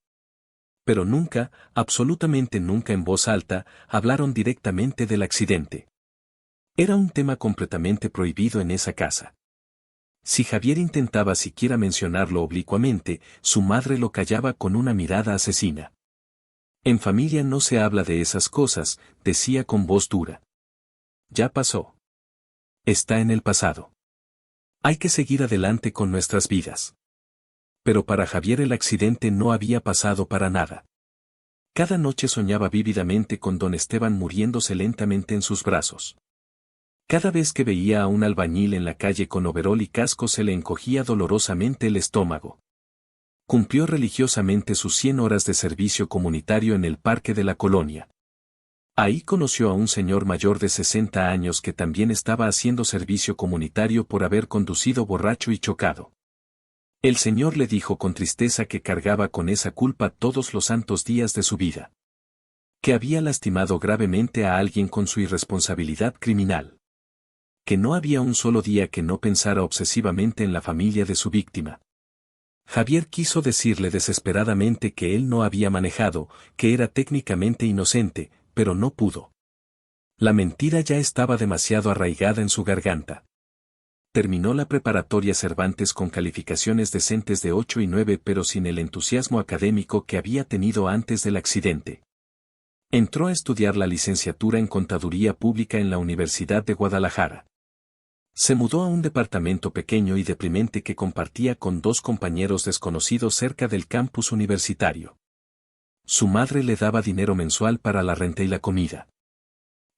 Pero nunca, absolutamente nunca en voz alta, hablaron directamente del accidente. Era un tema completamente prohibido en esa casa. Si Javier intentaba siquiera mencionarlo oblicuamente, su madre lo callaba con una mirada asesina. En familia no se habla de esas cosas, decía con voz dura. Ya pasó. Está en el pasado. Hay que seguir adelante con nuestras vidas. Pero para Javier el accidente no había pasado para nada. Cada noche soñaba vívidamente con don Esteban muriéndose lentamente en sus brazos. Cada vez que veía a un albañil en la calle con overol y casco se le encogía dolorosamente el estómago. Cumplió religiosamente sus 100 horas de servicio comunitario en el parque de la colonia. Ahí conoció a un señor mayor de 60 años que también estaba haciendo servicio comunitario por haber conducido borracho y chocado. El señor le dijo con tristeza que cargaba con esa culpa todos los santos días de su vida. Que había lastimado gravemente a alguien con su irresponsabilidad criminal. Que no había un solo día que no pensara obsesivamente en la familia de su víctima. Javier quiso decirle desesperadamente que él no había manejado, que era técnicamente inocente, pero no pudo. La mentira ya estaba demasiado arraigada en su garganta. Terminó la preparatoria Cervantes con calificaciones decentes de 8 y 9 pero sin el entusiasmo académico que había tenido antes del accidente. Entró a estudiar la licenciatura en Contaduría Pública en la Universidad de Guadalajara. Se mudó a un departamento pequeño y deprimente que compartía con 2 compañeros desconocidos cerca del campus universitario. Su madre le daba dinero mensual para la renta y la comida.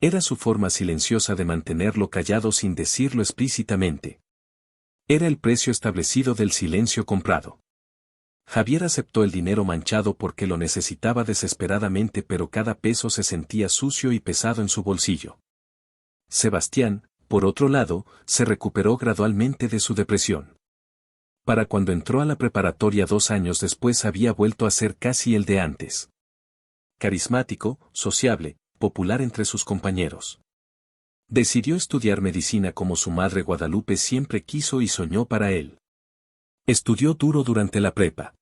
Era su forma silenciosa de mantenerlo callado sin decirlo explícitamente. Era el precio establecido del silencio comprado. Javier aceptó el dinero manchado porque lo necesitaba desesperadamente, pero cada peso se sentía sucio y pesado en su bolsillo. Sebastián, por otro lado, se recuperó gradualmente de su depresión. Para cuando entró a la preparatoria 2 años después había vuelto a ser casi el de antes. Carismático, sociable, popular entre sus compañeros. Decidió estudiar medicina como su madre Guadalupe siempre quiso y soñó para él. Estudió duro durante la prepa.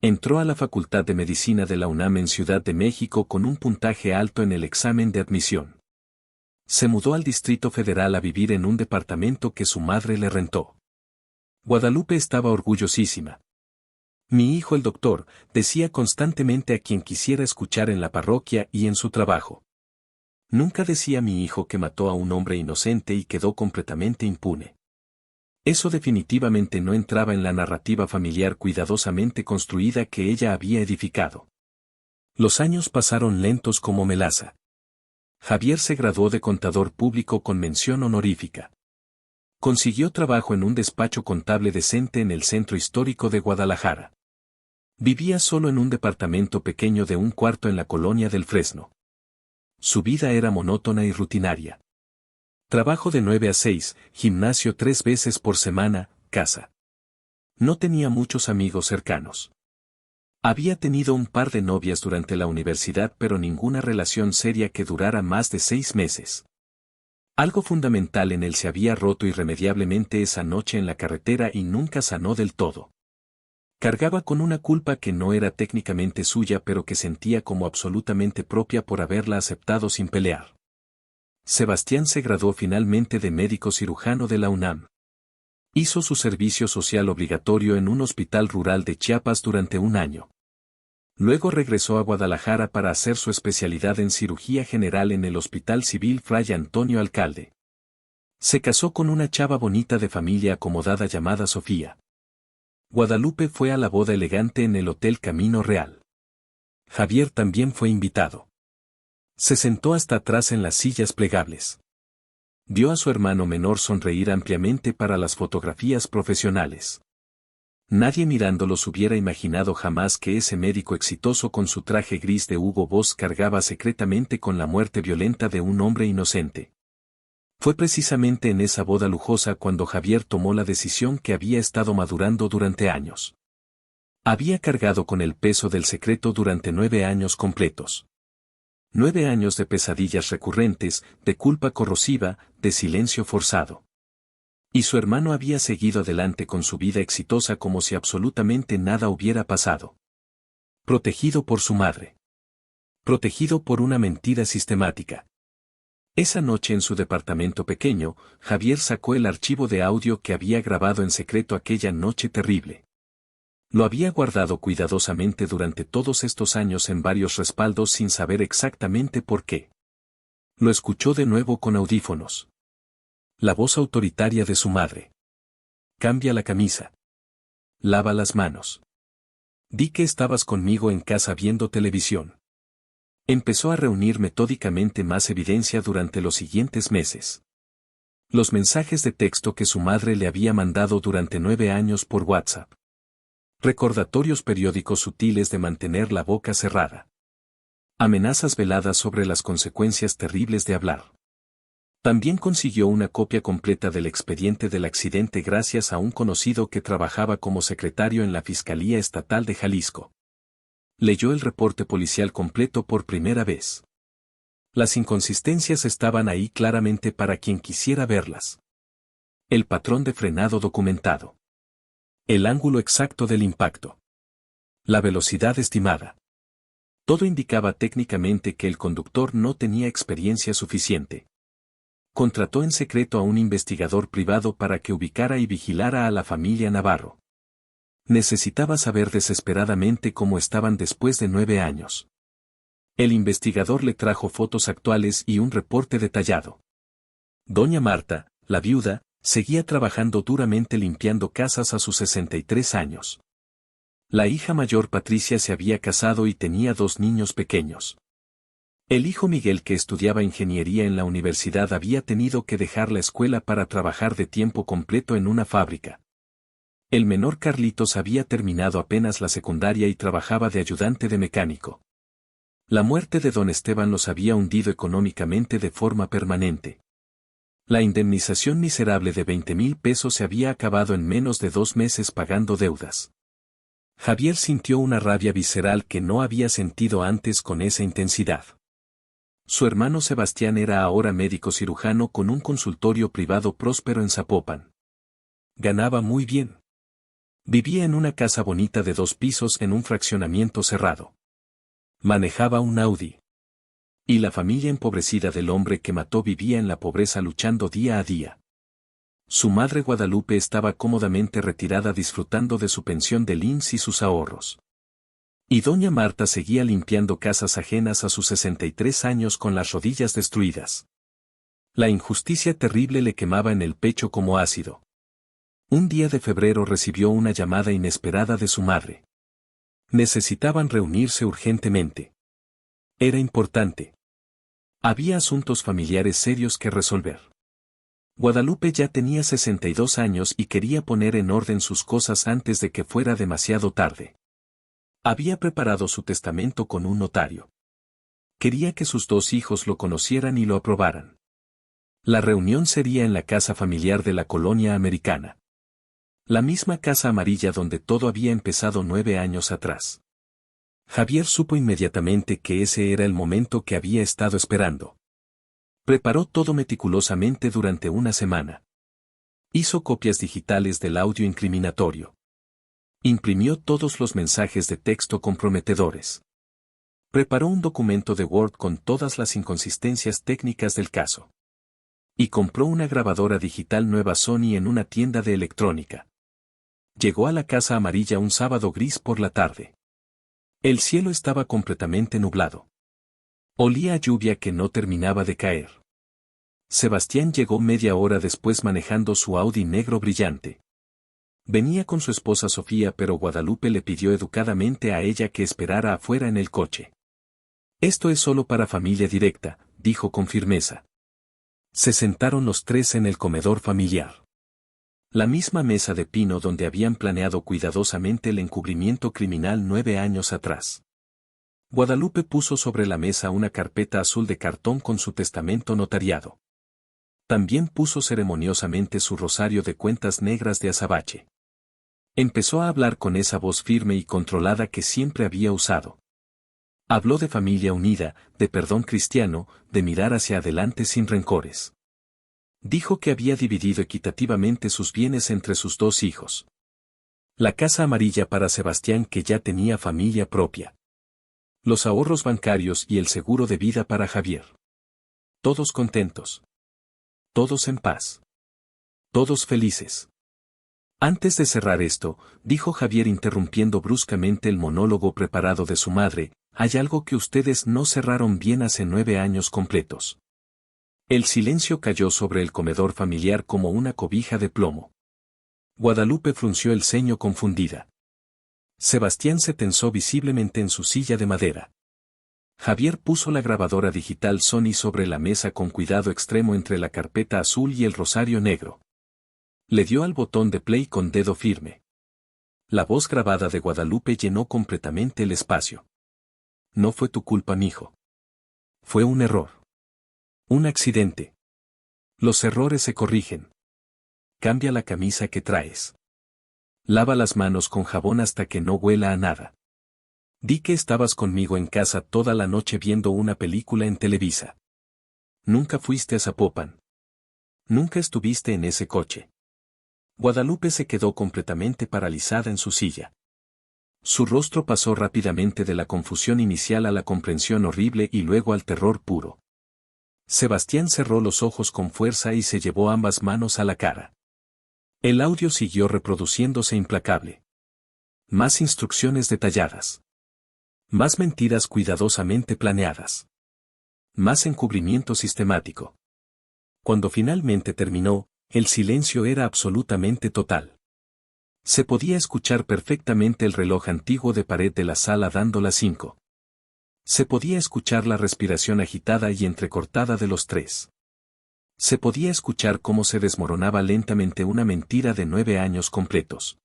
Entró a la Facultad de Medicina de la UNAM en Ciudad de México con un puntaje alto en el examen de admisión. Se mudó al Distrito Federal a vivir en un departamento que su madre le rentó. Guadalupe estaba orgullosísima. Mi hijo el doctor, decía constantemente a quien quisiera escuchar en la parroquia y en su trabajo. Nunca decía mi hijo que mató a un hombre inocente y quedó completamente impune. Eso definitivamente no entraba en la narrativa familiar cuidadosamente construida que ella había edificado. Los años pasaron lentos como melaza. Javier se graduó de contador público con mención honorífica. Consiguió trabajo en un despacho contable decente en el centro histórico de Guadalajara. Vivía solo en un departamento pequeño de 1 cuarto en la colonia del Fresno. Su vida era monótona y rutinaria. Trabajo de 9 a 6, gimnasio 3 veces por semana, casa. No tenía muchos amigos cercanos. Había tenido un par de novias durante la universidad pero ninguna relación seria que durara más de 6 meses. Algo fundamental en él se había roto irremediablemente esa noche en la carretera y nunca sanó del todo. Cargaba con una culpa que no era técnicamente suya pero que sentía como absolutamente propia por haberla aceptado sin pelear. Sebastián se graduó finalmente de médico cirujano de la UNAM. Hizo su servicio social obligatorio en un hospital rural de Chiapas durante 1 año. Luego regresó a Guadalajara para hacer su especialidad en cirugía general en el Hospital Civil Fray Antonio Alcalde. Se casó con una chava bonita de familia acomodada llamada Sofía. Guadalupe fue a la boda elegante en el Hotel Camino Real. Javier también fue invitado. Se sentó hasta atrás en las sillas plegables. Vio a su hermano menor sonreír ampliamente para las fotografías profesionales. Nadie mirándolos hubiera imaginado jamás que ese médico exitoso con su traje gris de Hugo Boss cargaba secretamente con la muerte violenta de un hombre inocente. Fue precisamente en esa boda lujosa cuando Javier tomó la decisión que había estado madurando durante años. Había cargado con el peso del secreto durante 9 años completos. 9 años de pesadillas recurrentes, de culpa corrosiva, de silencio forzado. Y su hermano había seguido adelante con su vida exitosa como si absolutamente nada hubiera pasado. Protegido por su madre. Protegido por una mentira sistemática. Esa noche en su departamento pequeño, Javier sacó el archivo de audio que había grabado en secreto aquella noche terrible. Lo había guardado cuidadosamente durante todos estos años en varios respaldos sin saber exactamente por qué. Lo escuchó de nuevo con audífonos. La voz autoritaria de su madre. Cambia la camisa. Lava las manos. Di que estabas conmigo en casa viendo televisión. Empezó a reunir metódicamente más evidencia durante los siguientes meses. Los mensajes de texto que su madre le había mandado durante 9 años por WhatsApp. Recordatorios periódicos sutiles de mantener la boca cerrada. Amenazas veladas sobre las consecuencias terribles de hablar. También consiguió una copia completa del expediente del accidente gracias a un conocido que trabajaba como secretario en la Fiscalía Estatal de Jalisco. Leyó el reporte policial completo por primera vez. Las inconsistencias estaban ahí claramente para quien quisiera verlas. El patrón de frenado documentado. El ángulo exacto del impacto. La velocidad estimada. Todo indicaba técnicamente que el conductor no tenía experiencia suficiente. Contrató en secreto a un investigador privado para que ubicara y vigilara a la familia Navarro. Necesitaba saber desesperadamente cómo estaban después de 9 años. El investigador le trajo fotos actuales y un reporte detallado. Doña Marta, la viuda, seguía trabajando duramente limpiando casas a sus 63 años. La hija mayor Patricia se había casado y tenía 2 niños pequeños. El hijo Miguel, que estudiaba ingeniería en la universidad, había tenido que dejar la escuela para trabajar de tiempo completo en una fábrica. El menor Carlitos había terminado apenas la secundaria y trabajaba de ayudante de mecánico. La muerte de don Esteban los había hundido económicamente de forma permanente. La indemnización miserable de 20,000 pesos se había acabado en menos de 2 meses pagando deudas. Javier sintió una rabia visceral que no había sentido antes con esa intensidad. Su hermano Sebastián era ahora médico cirujano con un consultorio privado próspero en Zapopan. Ganaba muy bien. Vivía en una casa bonita de 2 pisos en un fraccionamiento cerrado. Manejaba un Audi. Y la familia empobrecida del hombre que mató vivía en la pobreza luchando día a día. Su madre Guadalupe estaba cómodamente retirada disfrutando de su pensión del INSS y sus ahorros. Y doña Marta seguía limpiando casas ajenas a sus 63 años con las rodillas destruidas. La injusticia terrible le quemaba en el pecho como ácido. Un día de febrero recibió una llamada inesperada de su madre. Necesitaban reunirse urgentemente. Era importante. Había asuntos familiares serios que resolver. Guadalupe ya tenía 62 años y quería poner en orden sus cosas antes de que fuera demasiado tarde. Había preparado su testamento con un notario. Quería que sus 2 hijos lo conocieran y lo aprobaran. La reunión sería en la casa familiar de la colonia americana. La misma casa amarilla donde todo había empezado 9 años atrás. Javier supo inmediatamente que ese era el momento que había estado esperando. Preparó todo meticulosamente durante una semana. Hizo copias digitales del audio incriminatorio. Imprimió todos los mensajes de texto comprometedores. Preparó un documento de Word con todas las inconsistencias técnicas del caso. Y compró una grabadora digital nueva Sony en una tienda de electrónica. Llegó a la casa amarilla un sábado gris por la tarde. El cielo estaba completamente nublado. Olía a lluvia que no terminaba de caer. Sebastián llegó media hora después manejando su Audi negro brillante. Venía con su esposa Sofía, pero Guadalupe le pidió educadamente a ella que esperara afuera en el coche. Esto es solo para familia directa, dijo con firmeza. Se sentaron los 3 en el comedor familiar. La misma mesa de pino donde habían planeado cuidadosamente el encubrimiento criminal 9 años atrás. Guadalupe puso sobre la mesa una carpeta azul de cartón con su testamento notariado. También puso ceremoniosamente su rosario de cuentas negras de azabache. Empezó a hablar con esa voz firme y controlada que siempre había usado. Habló de familia unida, de perdón cristiano, de mirar hacia adelante sin rencores. Dijo que había dividido equitativamente sus bienes entre sus 2 hijos. La casa amarilla para Sebastián, que ya tenía familia propia. Los ahorros bancarios y el seguro de vida para Javier. Todos contentos. Todos en paz. Todos felices. Antes de cerrar esto, dijo Javier interrumpiendo bruscamente el monólogo preparado de su madre, hay algo que ustedes no cerraron bien hace 9 años completos. El silencio cayó sobre el comedor familiar como una cobija de plomo. Guadalupe frunció el ceño confundida. Sebastián se tensó visiblemente en su silla de madera. Javier puso la grabadora digital Sony sobre la mesa con cuidado extremo entre la carpeta azul y el rosario negro. Le dio al botón de play con dedo firme. La voz grabada de Guadalupe llenó completamente el espacio. No fue tu culpa, mijo. Fue un error. Un accidente. Los errores se corrigen. Cambia la camisa que traes. Lava las manos con jabón hasta que no huela a nada. Di que estabas conmigo en casa toda la noche viendo una película en Televisa. Nunca fuiste a Zapopan. Nunca estuviste en ese coche. Guadalupe se quedó completamente paralizada en su silla. Su rostro pasó rápidamente de la confusión inicial a la comprensión horrible y luego al terror puro. Sebastián cerró los ojos con fuerza y se llevó ambas manos a la cara. El audio siguió reproduciéndose implacable. Más instrucciones detalladas. Más mentiras cuidadosamente planeadas. Más encubrimiento sistemático. Cuando finalmente terminó, el silencio era absolutamente total. Se podía escuchar perfectamente el reloj antiguo de pared de la sala dando las 5. Se podía escuchar la respiración agitada y entrecortada de los tres. Se podía escuchar cómo se desmoronaba lentamente una mentira de 9 años completos.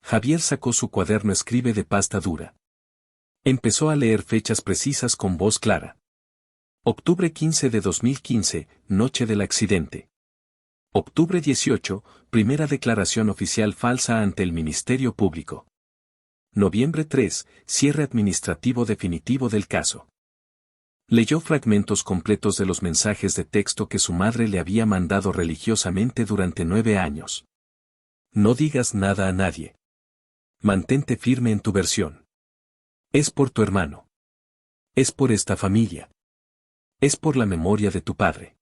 Javier sacó su cuaderno escribe de pasta dura. Empezó a leer fechas precisas con voz clara. Octubre 15 de 2015, noche del accidente. Octubre 18, primera declaración oficial falsa ante el Ministerio Público. Noviembre 3, cierre administrativo definitivo del caso. Leyó fragmentos completos de los mensajes de texto que su madre le había mandado religiosamente durante 9 años. No digas nada a nadie. Mantente firme en tu versión. Es por tu hermano. Es por esta familia. Es por la memoria de tu padre.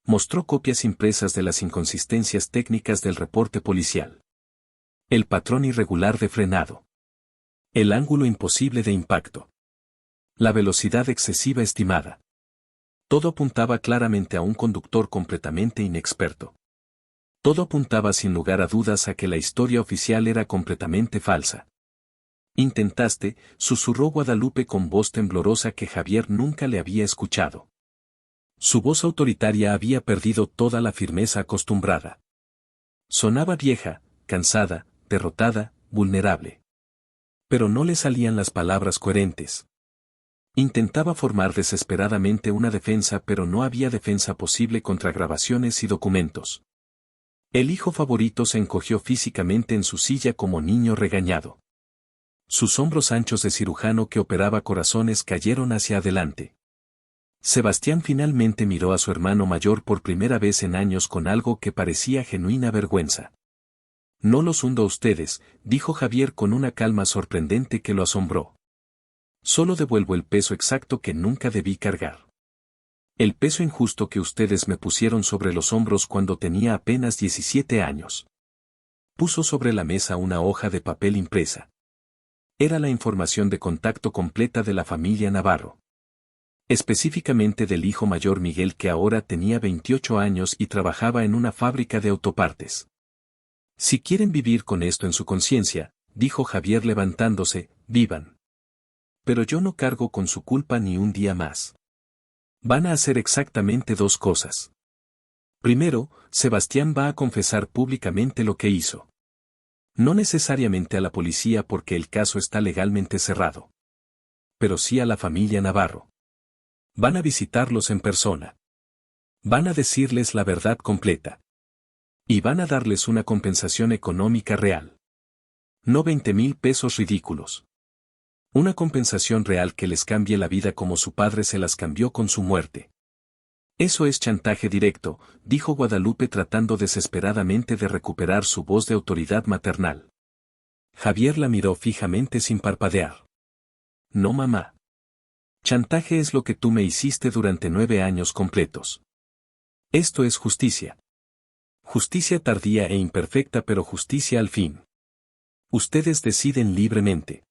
Mostró copias impresas de las inconsistencias técnicas del reporte policial. El patrón irregular de frenado. El ángulo imposible de impacto. La velocidad excesiva estimada. Todo apuntaba claramente a un conductor completamente inexperto. Todo apuntaba sin lugar a dudas a que la historia oficial era completamente falsa. Intentaste, susurró Guadalupe con voz temblorosa que Javier nunca le había escuchado. Su voz autoritaria había perdido toda la firmeza acostumbrada. Sonaba vieja, cansada, derrotada, vulnerable. Pero no le salían las palabras coherentes. Intentaba formar desesperadamente una defensa, pero no había defensa posible contra grabaciones y documentos. El hijo favorito se encogió físicamente en su silla como niño regañado. Sus hombros anchos de cirujano que operaba corazones cayeron hacia adelante. Sebastián finalmente miró a su hermano mayor por primera vez en años con algo que parecía genuina vergüenza. No los hundo a ustedes, dijo Javier con una calma sorprendente que lo asombró. Solo devuelvo el peso exacto que nunca debí cargar. El peso injusto que ustedes me pusieron sobre los hombros cuando tenía apenas 17 años. Puso sobre la mesa una hoja de papel impresa. Era la información de contacto completa de la familia Navarro. Específicamente del hijo mayor Miguel, que ahora tenía 28 años y trabajaba en una fábrica de autopartes. Si quieren vivir con esto en su conciencia, dijo Javier levantándose, vivan. Pero yo no cargo con su culpa ni un día más. Van a hacer exactamente 2 cosas. Primero, Sebastián va a confesar públicamente lo que hizo. No necesariamente a la policía porque el caso está legalmente cerrado. Pero sí a la familia Navarro. Van a visitarlos en persona. Van a decirles la verdad completa. Y van a darles una compensación económica real. No 20,000 pesos ridículos. Una compensación real que les cambie la vida como su padre se las cambió con su muerte. Eso es chantaje directo, dijo Guadalupe tratando desesperadamente de recuperar su voz de autoridad maternal. Javier la miró fijamente sin parpadear. No, mamá. Chantaje es lo que tú me hiciste durante 9 años completos. Esto es justicia. Justicia tardía e imperfecta, pero justicia al fin. Ustedes deciden libremente.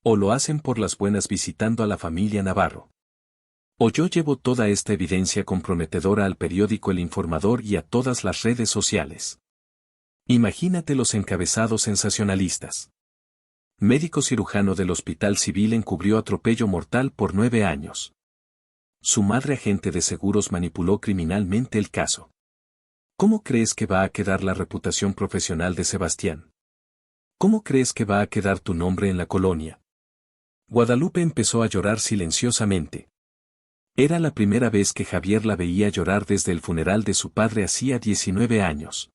O lo hacen por las buenas visitando a la familia Navarro. O yo llevo toda esta evidencia comprometedora al periódico El Informador y a todas las redes sociales. Imagínate los encabezados sensacionalistas. Médico cirujano del Hospital Civil encubrió atropello mortal por 9 años. Su madre agente de seguros manipuló criminalmente el caso. ¿Cómo crees que va a quedar la reputación profesional de Sebastián? ¿Cómo crees que va a quedar tu nombre en la colonia? Guadalupe empezó a llorar silenciosamente. Era la primera vez que Javier la veía llorar desde el funeral de su padre hacía 19 años.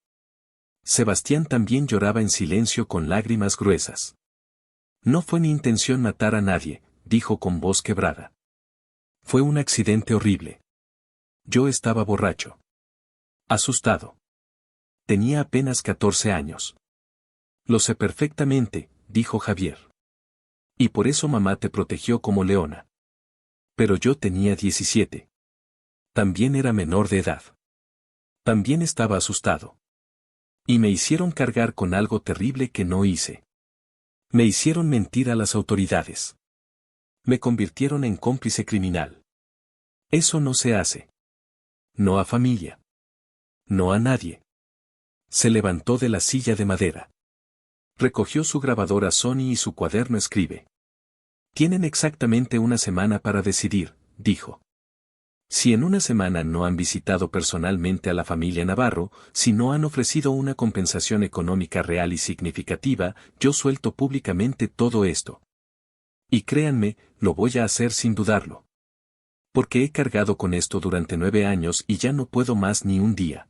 Sebastián también lloraba en silencio con lágrimas gruesas. No fue mi intención matar a nadie, dijo con voz quebrada. Fue un accidente horrible. Yo estaba borracho. Asustado. Tenía apenas 14 años. Lo sé perfectamente, dijo Javier. Y por eso mamá te protegió como leona. Pero yo tenía 17. También era menor de edad. También estaba asustado. Y me hicieron cargar con algo terrible que no hice. Me hicieron mentir a las autoridades. Me convirtieron en cómplice criminal. Eso no se hace. No a familia. No a nadie. Se levantó de la silla de madera. Recogió su grabadora Sony y su cuaderno escribe. Tienen exactamente una semana para decidir, dijo. Si en una semana no han visitado personalmente a la familia Navarro, si no han ofrecido una compensación económica real y significativa, yo suelto públicamente todo esto. Y créanme, lo voy a hacer sin dudarlo. Porque he cargado con esto durante 9 años y ya no puedo más ni un día.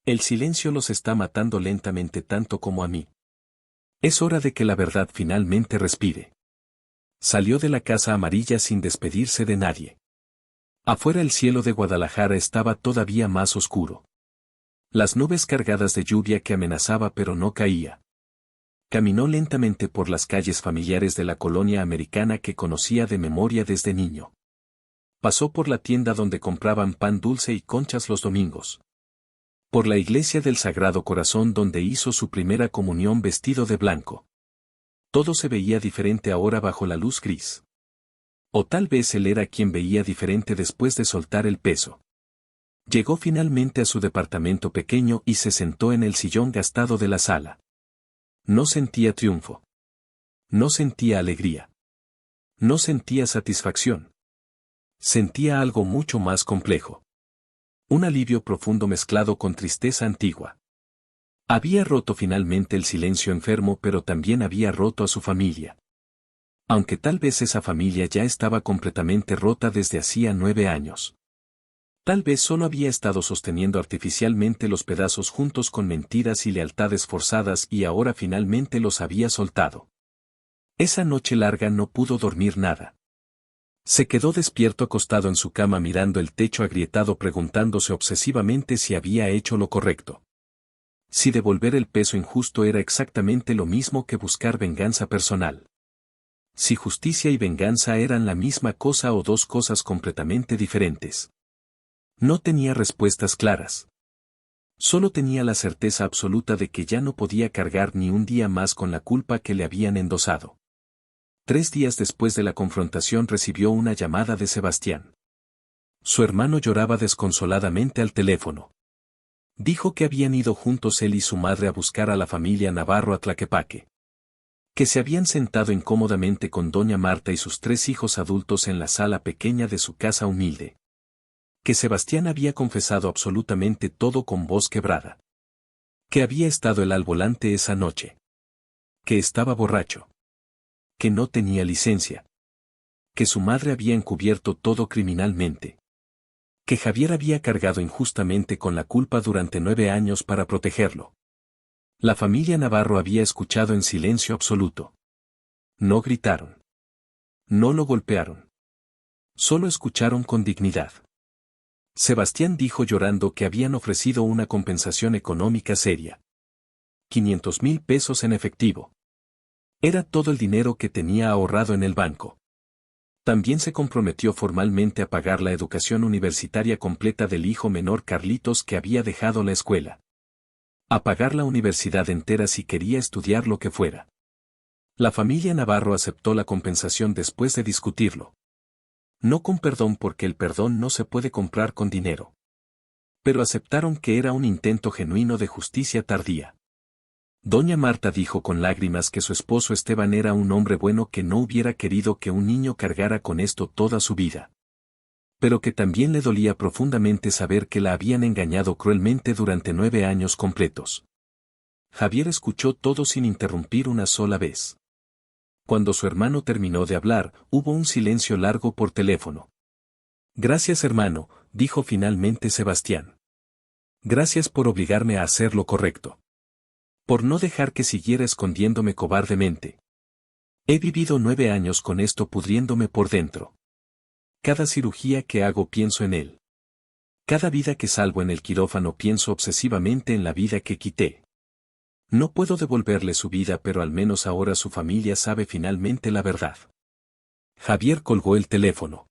El silencio los está matando lentamente tanto como a mí. Es hora de que la verdad finalmente respire. Salió de la Casa Amarilla sin despedirse de nadie. Afuera el cielo de Guadalajara estaba todavía más oscuro. Las nubes cargadas de lluvia que amenazaba pero no caía. Caminó lentamente por las calles familiares de la colonia americana que conocía de memoria desde niño. Pasó por la tienda donde compraban pan dulce y conchas los domingos. Por la iglesia del Sagrado Corazón donde hizo su primera comunión vestido de blanco. Todo se veía diferente ahora bajo la luz gris. O tal vez él era quien veía diferente después de soltar el peso. Llegó finalmente a su departamento pequeño y se sentó en el sillón gastado de la sala. No sentía triunfo. No sentía alegría. No sentía satisfacción. Sentía algo mucho más complejo. Un alivio profundo mezclado con tristeza antigua. Había roto finalmente el silencio enfermo, pero también había roto a su familia. Aunque tal vez esa familia ya estaba completamente rota desde hacía 9 años. Tal vez solo había estado sosteniendo artificialmente los pedazos juntos con mentiras y lealtades forzadas y ahora finalmente los había soltado. Esa noche larga no pudo dormir nada. Se quedó despierto acostado en su cama mirando el techo agrietado preguntándose obsesivamente si había hecho lo correcto. Si devolver el peso injusto era exactamente lo mismo que buscar venganza personal. Si justicia y venganza eran la misma cosa o dos cosas completamente diferentes. No tenía respuestas claras. Solo tenía la certeza absoluta de que ya no podía cargar ni un día más con la culpa que le habían endosado. 3 días después de la confrontación recibió una llamada de Sebastián. Su hermano lloraba desconsoladamente al teléfono. Dijo que habían ido juntos él y su madre a buscar a la familia Navarro a Tlaquepaque. Que se habían sentado incómodamente con doña Marta y sus 3 hijos adultos en la sala pequeña de su casa humilde. Que Sebastián había confesado absolutamente todo con voz quebrada. Que había estado él al volante esa noche. Que estaba borracho. Que no tenía licencia. Que su madre había encubierto todo criminalmente. Que Javier había cargado injustamente con la culpa durante 9 años para protegerlo. La familia Navarro había escuchado en silencio absoluto. No gritaron. No lo golpearon. Solo escucharon con dignidad. Sebastián dijo llorando que habían ofrecido una compensación económica seria. 500,000 pesos en efectivo. Era todo el dinero que tenía ahorrado en el banco. También se comprometió formalmente a pagar la educación universitaria completa del hijo menor Carlitos que había dejado la escuela. A pagar la universidad entera si quería estudiar lo que fuera. La familia Navarro aceptó la compensación después de discutirlo. No con perdón porque el perdón no se puede comprar con dinero. Pero aceptaron que era un intento genuino de justicia tardía. Doña Marta dijo con lágrimas que su esposo Esteban era un hombre bueno que no hubiera querido que un niño cargara con esto toda su vida. Pero que también le dolía profundamente saber que la habían engañado cruelmente durante 9 años completos. Javier escuchó todo sin interrumpir una sola vez. Cuando su hermano terminó de hablar, hubo un silencio largo por teléfono. Gracias, hermano, dijo finalmente Sebastián. Gracias por obligarme a hacer lo correcto. Por no dejar que siguiera escondiéndome cobardemente. He vivido 9 años con esto pudriéndome por dentro. Cada cirugía que hago pienso en él. Cada vida que salvo en el quirófano pienso obsesivamente en la vida que quité. No puedo devolverle su vida, pero al menos ahora su familia sabe finalmente la verdad. Javier colgó el teléfono.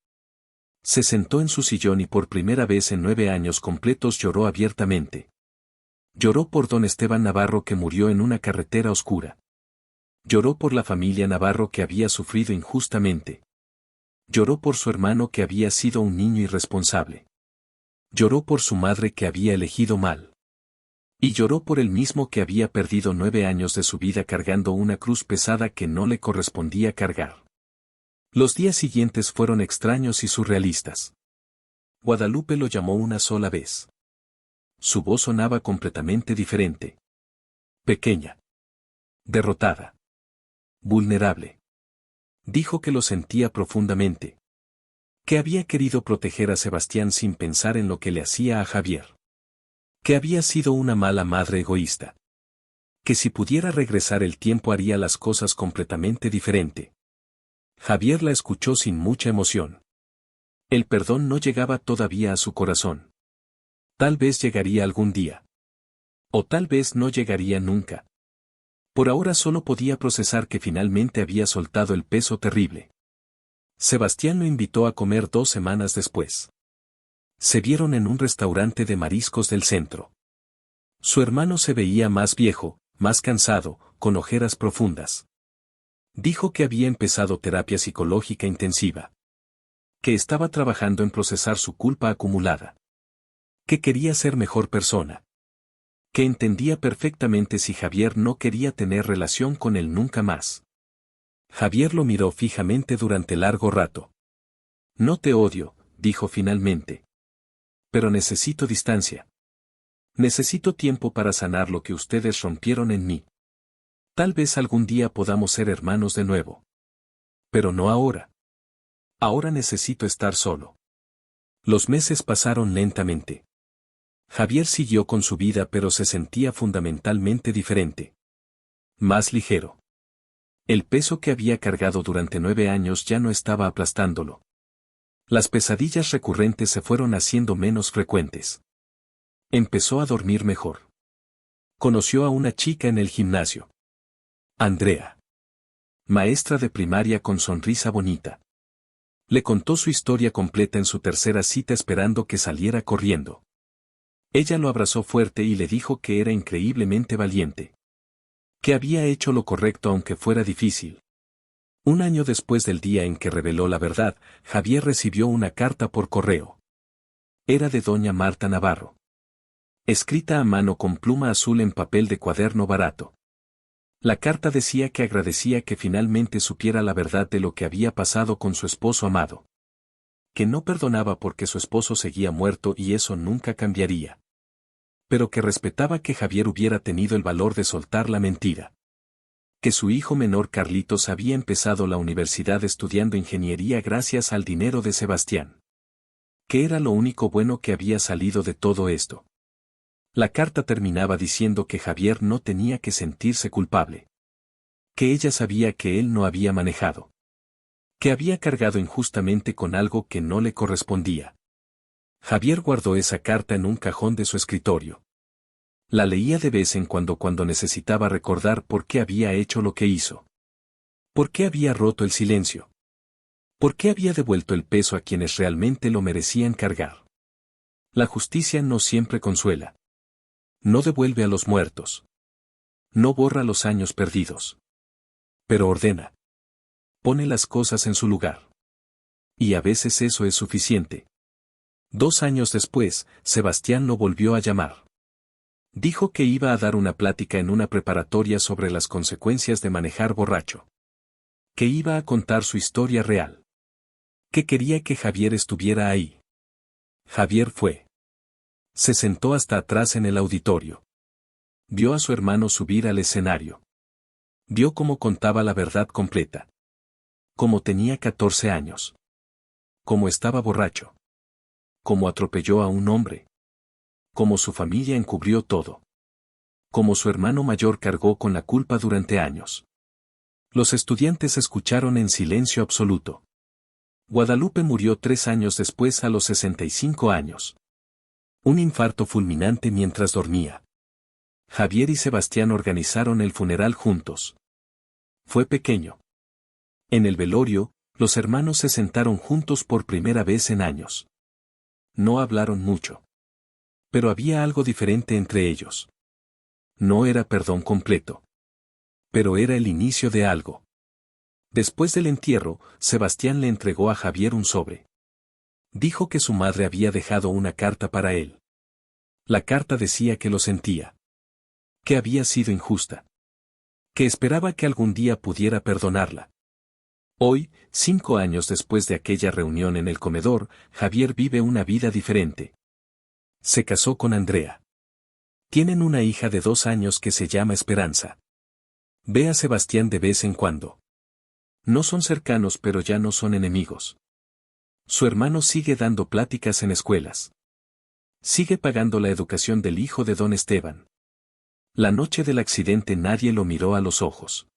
Se sentó en su sillón y por primera vez en 9 años completos lloró abiertamente. Lloró por don Esteban Navarro que murió en una carretera oscura. Lloró por la familia Navarro que había sufrido injustamente. Lloró por su hermano que había sido un niño irresponsable. Lloró por su madre que había elegido mal. Y lloró por él mismo que había perdido 9 años de su vida cargando una cruz pesada que no le correspondía cargar. Los días siguientes fueron extraños y surrealistas. Guadalupe lo llamó una sola vez. Su voz sonaba completamente diferente. Pequeña. Derrotada. Vulnerable. Dijo que lo sentía profundamente. Que había querido proteger a Sebastián sin pensar en lo que le hacía a Javier. Que había sido una mala madre egoísta. Que si pudiera regresar el tiempo haría las cosas completamente diferente. Javier la escuchó sin mucha emoción. El perdón no llegaba todavía a su corazón. Tal vez llegaría algún día. O tal vez no llegaría nunca. Por ahora solo podía procesar que finalmente había soltado el peso terrible. Sebastián lo invitó a comer 2 semanas después. Se vieron en un restaurante de mariscos del centro. Su hermano se veía más viejo, más cansado, con ojeras profundas. Dijo que había empezado terapia psicológica intensiva. Que estaba trabajando en procesar su culpa acumulada. Que quería ser mejor persona. Que entendía perfectamente si Javier no quería tener relación con él nunca más. Javier lo miró fijamente durante largo rato. No te odio, dijo finalmente. Pero necesito distancia. Necesito tiempo para sanar lo que ustedes rompieron en mí. Tal vez algún día podamos ser hermanos de nuevo. Pero no ahora. Ahora necesito estar solo. Los meses pasaron lentamente. Javier siguió con su vida pero se sentía fundamentalmente diferente. Más ligero. El peso que había cargado durante 9 años ya no estaba aplastándolo. Las pesadillas recurrentes se fueron haciendo menos frecuentes. Empezó a dormir mejor. Conoció a una chica en el gimnasio. Andrea. Maestra de primaria con sonrisa bonita. Le contó su historia completa en su tercera cita esperando que saliera corriendo. Ella lo abrazó fuerte y le dijo que era increíblemente valiente. Que había hecho lo correcto aunque fuera difícil. Un año después del día en que reveló la verdad, Javier recibió una carta por correo. Era de doña Marta Navarro. Escrita a mano con pluma azul en papel de cuaderno barato. La carta decía que agradecía que finalmente supiera la verdad de lo que había pasado con su esposo amado. Que no perdonaba porque su esposo seguía muerto y eso nunca cambiaría. Pero que respetaba que Javier hubiera tenido el valor de soltar la mentira. Que su hijo menor Carlitos había empezado la universidad estudiando ingeniería gracias al dinero de Sebastián. Que era lo único bueno que había salido de todo esto. La carta terminaba diciendo que Javier no tenía que sentirse culpable. Que ella sabía que él no había manejado. Que había cargado injustamente con algo que no le correspondía. Javier guardó esa carta en un cajón de su escritorio. La leía de vez en cuando necesitaba recordar por qué había hecho lo que hizo. ¿Por qué había roto el silencio? ¿Por qué había devuelto el peso a quienes realmente lo merecían cargar? La justicia no siempre consuela. No devuelve a los muertos. No borra los años perdidos. Pero ordena. Pone las cosas en su lugar. Y a veces eso es suficiente. 2 años después, Sebastián lo volvió a llamar. Dijo que iba a dar una plática en una preparatoria sobre las consecuencias de manejar borracho. Que iba a contar su historia real. Que quería que Javier estuviera ahí. Javier fue. Se sentó hasta atrás en el auditorio. Vio a su hermano subir al escenario. Vio cómo contaba la verdad completa. Cómo tenía 14 años. Cómo estaba borracho. Cómo atropelló a un hombre. Cómo su familia encubrió todo. Cómo su hermano mayor cargó con la culpa durante años. Los estudiantes escucharon en silencio absoluto. Guadalupe murió 3 años después a los 65 años. Un infarto fulminante mientras dormía. Javier y Sebastián organizaron el funeral juntos. Fue pequeño. En el velorio, los hermanos se sentaron juntos por primera vez en años. No hablaron mucho. Pero había algo diferente entre ellos. No era perdón completo. Pero era el inicio de algo. Después del entierro, Sebastián le entregó a Javier un sobre. Dijo que su madre había dejado una carta para él. La carta decía que lo sentía. Que había sido injusta. Que esperaba que algún día pudiera perdonarla. Hoy, 5 años después de aquella reunión en el comedor, Javier vive una vida diferente. Se casó con Andrea. Tienen una hija de 2 años que se llama Esperanza. Ve a Sebastián de vez en cuando. No son cercanos pero ya no son enemigos. Su hermano sigue dando pláticas en escuelas. Sigue pagando la educación del hijo de don Esteban. La noche del accidente nadie lo miró a los ojos.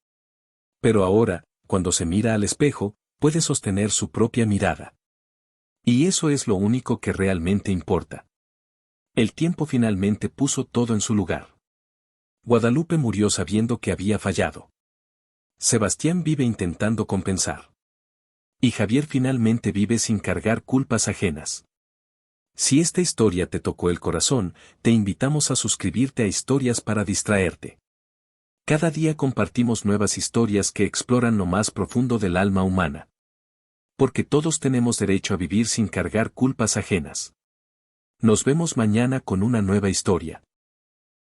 Pero ahora, cuando se mira al espejo, puede sostener su propia mirada. Y eso es lo único que realmente importa. El tiempo finalmente puso todo en su lugar. Guadalupe murió sabiendo que había fallado. Sebastián vive intentando compensar. Y Javier finalmente vive sin cargar culpas ajenas. Si esta historia te tocó el corazón, te invitamos a suscribirte a Historias para Distraerte. Cada día compartimos nuevas historias que exploran lo más profundo del alma humana. Porque todos tenemos derecho a vivir sin cargar culpas ajenas. Nos vemos mañana con una nueva historia.